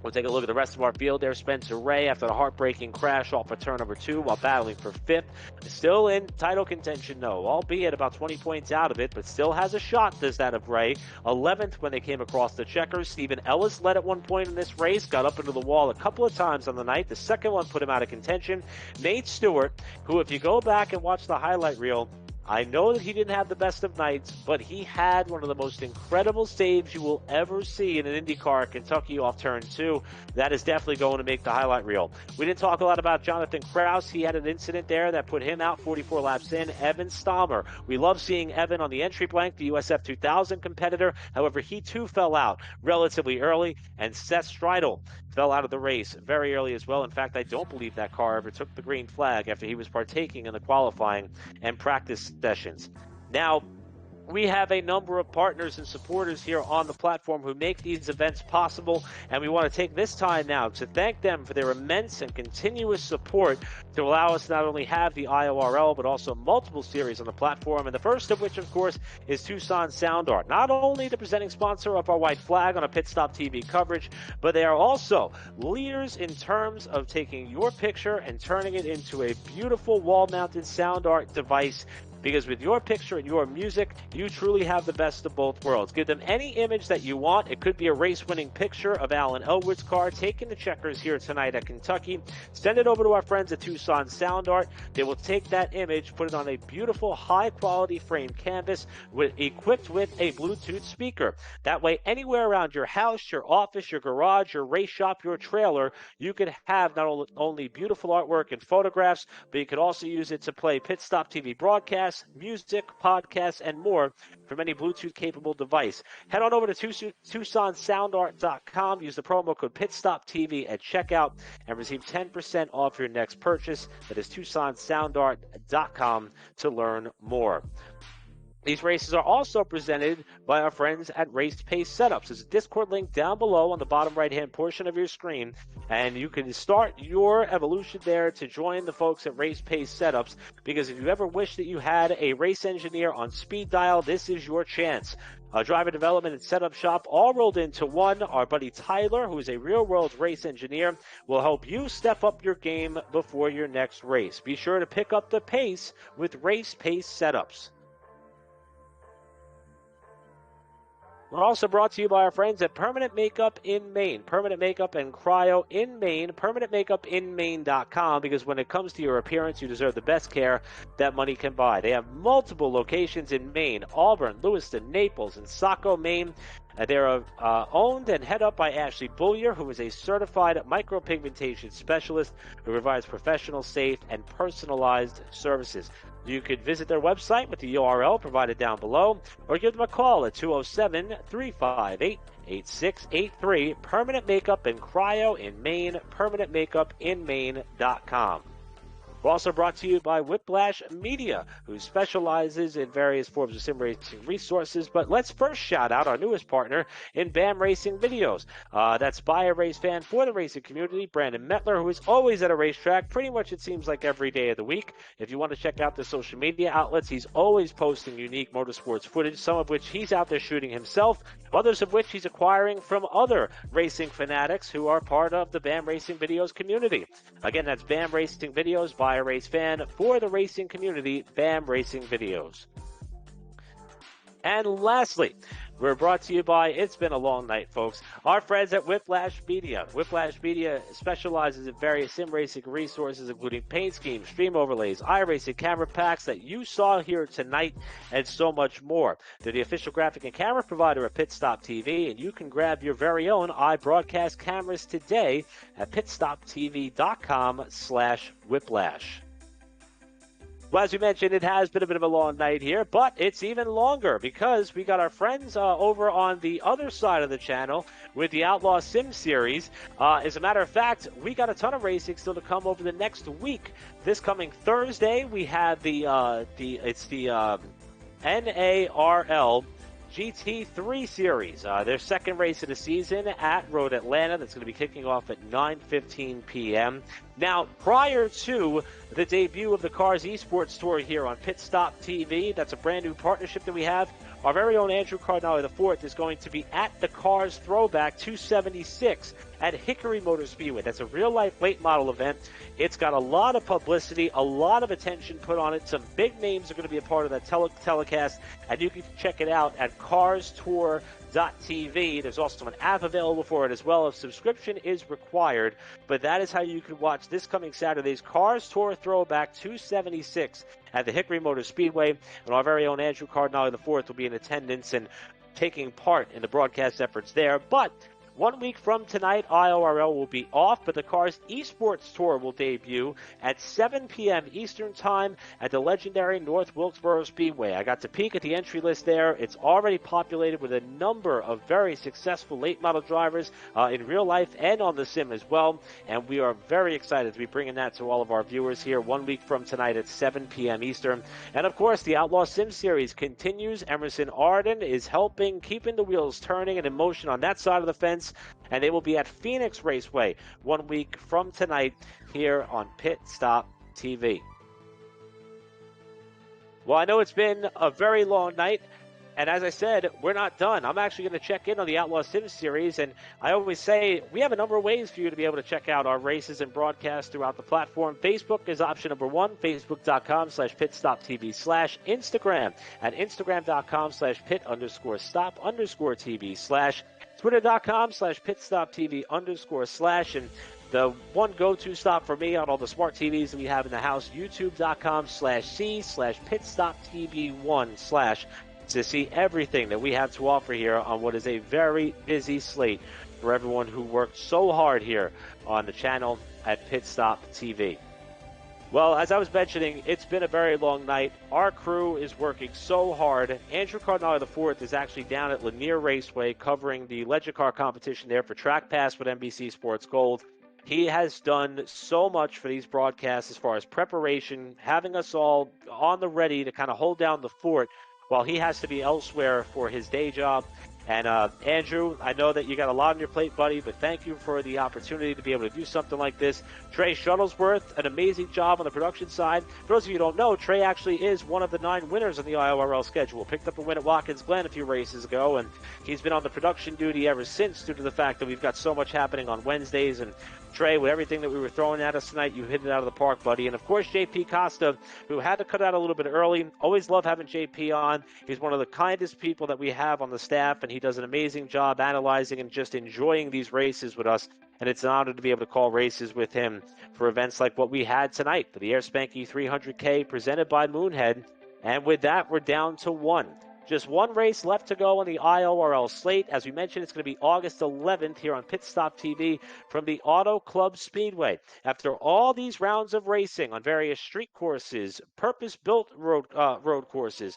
We'll take a look at the rest of our field there. Spencer Ray, after the heartbreaking crash off of turn number 2 while battling for 5th. Still in title contention, though, albeit about 20 points out of it, but still has a shot, does that of Ray. 11th when they came across the checkers. Stephen Ellis led at one point in this race, got up into the wall a couple of times on the night. The second one put him out of contention. Nate Stewart, who, if you go back and watch the highlight reel, I know that he didn't have the best of nights, but he had one of the most incredible saves you will ever see in an IndyCar at Kentucky off turn 2. That is definitely going to make the highlight reel. We didn't talk a lot about Jonathan Kraus. He had an incident there that put him out 44 laps in. Evan Stammer. We love seeing Evan on the entry blank, the USF 2000 competitor. However, he too fell out relatively early, and Seth Streidel fell out of the race very early as well. In fact, I don't believe that car ever took the green flag after he was partaking in the qualifying and practice sessions. Now, we have a number of partners and supporters here on the platform who make these events possible, and we want to take this time now to thank them for their immense and continuous support to allow us to not only have the IORL, but also multiple series on the platform, and the first of which, of course, is Tucson Sound Art. Not only the presenting sponsor of our white flag on a Pit Stop TV coverage, but they are also leaders in terms of taking your picture and turning it into a beautiful wall-mounted sound art device. Because with your picture and your music, you truly have the best of both worlds. Give them any image that you want. It could be a race-winning picture of Alan Elwood's car taking the checkers here tonight at Kentucky. Send it over to our friends at Tucson Sound Art. They will take that image, put it on a beautiful, high-quality framed canvas equipped with a Bluetooth speaker. That way, anywhere around your house, your office, your garage, your race shop, your trailer, you could have not only beautiful artwork and photographs, but you could also use it to play Pit Stop TV broadcasts, music, podcasts, and more from any Bluetooth-capable device. Head on over to TucsonSoundArt.com. Use the promo code PitStopTV at checkout and receive 10% off your next purchase. That is TucsonSoundArt.com to learn more. These races are also presented by our friends at Race Pace Setups. There's a Discord link down below on the bottom right-hand portion of your screen, and you can start your evolution there to join the folks at Race Pace Setups, because if you ever wish that you had a race engineer on speed dial, this is your chance. Driver development and setup shop all rolled into one. Our buddy Tyler, who is a real-world race engineer, will help you step up your game before your next race. Be sure to pick up the pace with Race Pace Setups. We're also brought to you by our friends at Permanent Makeup in Maine. Permanent Makeup and Cryo in Maine. PermanentMakeupInMaine.com, because when it comes to your appearance, you deserve the best care that money can buy. They have multiple locations in Maine: Auburn, Lewiston, Naples, and Saco, Maine. They're owned and head up by Ashley Bullier, who is a certified micropigmentation specialist who provides professional, safe, and personalized services. You could visit their website with the URL provided down below, or give them a call at 207-358-8683. Permanent Makeup and Cryo in Maine, PermanentMakeupInMaine.com. We're also brought to you by Whiplash Media, who specializes in various forms of sim racing resources. But let's first shout out our newest partner in BAM Racing Videos. That's by a race fan for the racing community, Brandon Mettler, who is always at a racetrack, pretty much it seems like every day of the week. If you want to check out the social media outlets, he's always posting unique motorsports footage, some of which he's out there shooting himself, others of which he's acquiring from other racing fanatics who are part of the BAM Racing Videos community. Again, that's BAM Racing Videos, by a race fan for the racing community, BAM Racing Videos. And lastly, we're brought to you by, it's been a long night, folks, our friends at Whiplash Media. Whiplash Media specializes in various sim racing resources, including paint schemes, stream overlays, iRacing camera packs that you saw here tonight, and so much more. They're the official graphic and camera provider of Pit Stop TV, and you can grab your very own iBroadcast cameras today at pitstoptv.com/whiplash. Well, as we mentioned, it has been a bit of a long night here, but it's even longer because we got our friends over on the other side of the channel with the Outlaw Sim Series. As a matter of fact, we got a ton of racing still to come over the next week. This coming Thursday, we have the NARL GT3 Series, their second race of the season at Road Atlanta. That's going to be kicking off at 9:15 p.m. Now, prior to the debut of the Cars Esports Tour here on Pit Stop TV, that's a brand new partnership that we have. Our very own Andrew Cardinale IV is going to be at the Cars Throwback 276 at Hickory Motor Speedway. That's a real-life late model event. It's got a lot of publicity, a lot of attention put on it. Some big names are going to be a part of that telecast, and you can check it out at carstour.com. TV. There's also an app available for it as well. A subscription is required, but that is how you can watch this coming Saturday's Cars Tour Throwback 276 at the Hickory Motor Speedway. And our very own Andrew Cardinale IV will be in attendance and taking part in the broadcast efforts there. But 1 week from tonight, IORL will be off, but the Cars Esports Tour will debut at 7 p.m. Eastern Time at the legendary North Wilkesboro Speedway. I got to peek at the entry list there. It's already populated with a number of very successful late model drivers in real life and on the sim as well, and we are very excited to be bringing that to all of our viewers here 1 week from tonight at 7 p.m. Eastern. And of course, the Outlaw Sim Series continues. Emerson Arden is helping, keeping the wheels turning and in motion on that side of the fence. And they will be at Phoenix Raceway 1 week from tonight here on Pit Stop TV. Well, I know it's been a very long night, and as I said, we're not done. I'm actually going to check in on the Outlaw Sim Series, and I always say we have a number of ways for you to be able to check out our races and broadcasts throughout the platform. Facebook is option number one, facebook.com/pitstoptv/ Instagram at instagram.com/pit_stop_tv/ Twitter.com/pitstoptv_/ and the one go-to stop for me on all the smart TVs that we have in the house, youtube.com/c/pitstoptv1/ to see everything that we have to offer here on what is a very busy slate for everyone who worked so hard here on the channel at Pit Stop TV. Well, as I was mentioning, it's been a very long night. Our crew is working so hard. Andrew Cardinale IV is actually down at Lanier Raceway covering the Legend Car competition there for Track Pass with NBC Sports Gold. He has done so much for these broadcasts as far as preparation, having us all on the ready to kind of hold down the fort while he has to be elsewhere for his day job. And Andrew, I know that you got a lot on your plate, buddy, but thank you for the opportunity to be able to do something like this. Trey Shuttlesworth, an amazing job on the production side. For those of you who don't know, Trey actually is one of the 9 winners on the IORL schedule. Picked up a win at Watkins Glen a few races ago, and he's been on the production duty ever since due to the fact that we've got so much happening on Wednesdays. And Trey, with everything that we were throwing at us tonight, you hit it out of the park, buddy. And of course, JP Costa, who had to cut out a little bit early. Always love having JP on. He's one of the kindest people that we have on the staff, and he does an amazing job analyzing and just enjoying these races with us. And it's an honor to be able to call races with him for events like what we had tonight for the Air Spanky 300K presented by Moonhead. And with that, we're down to 1. Just 1 race left to go on the IORL slate. As we mentioned, it's going to be August 11th here on Pit Stop TV from the Auto Club Speedway. After all these rounds of racing on various street courses, purpose-built road courses,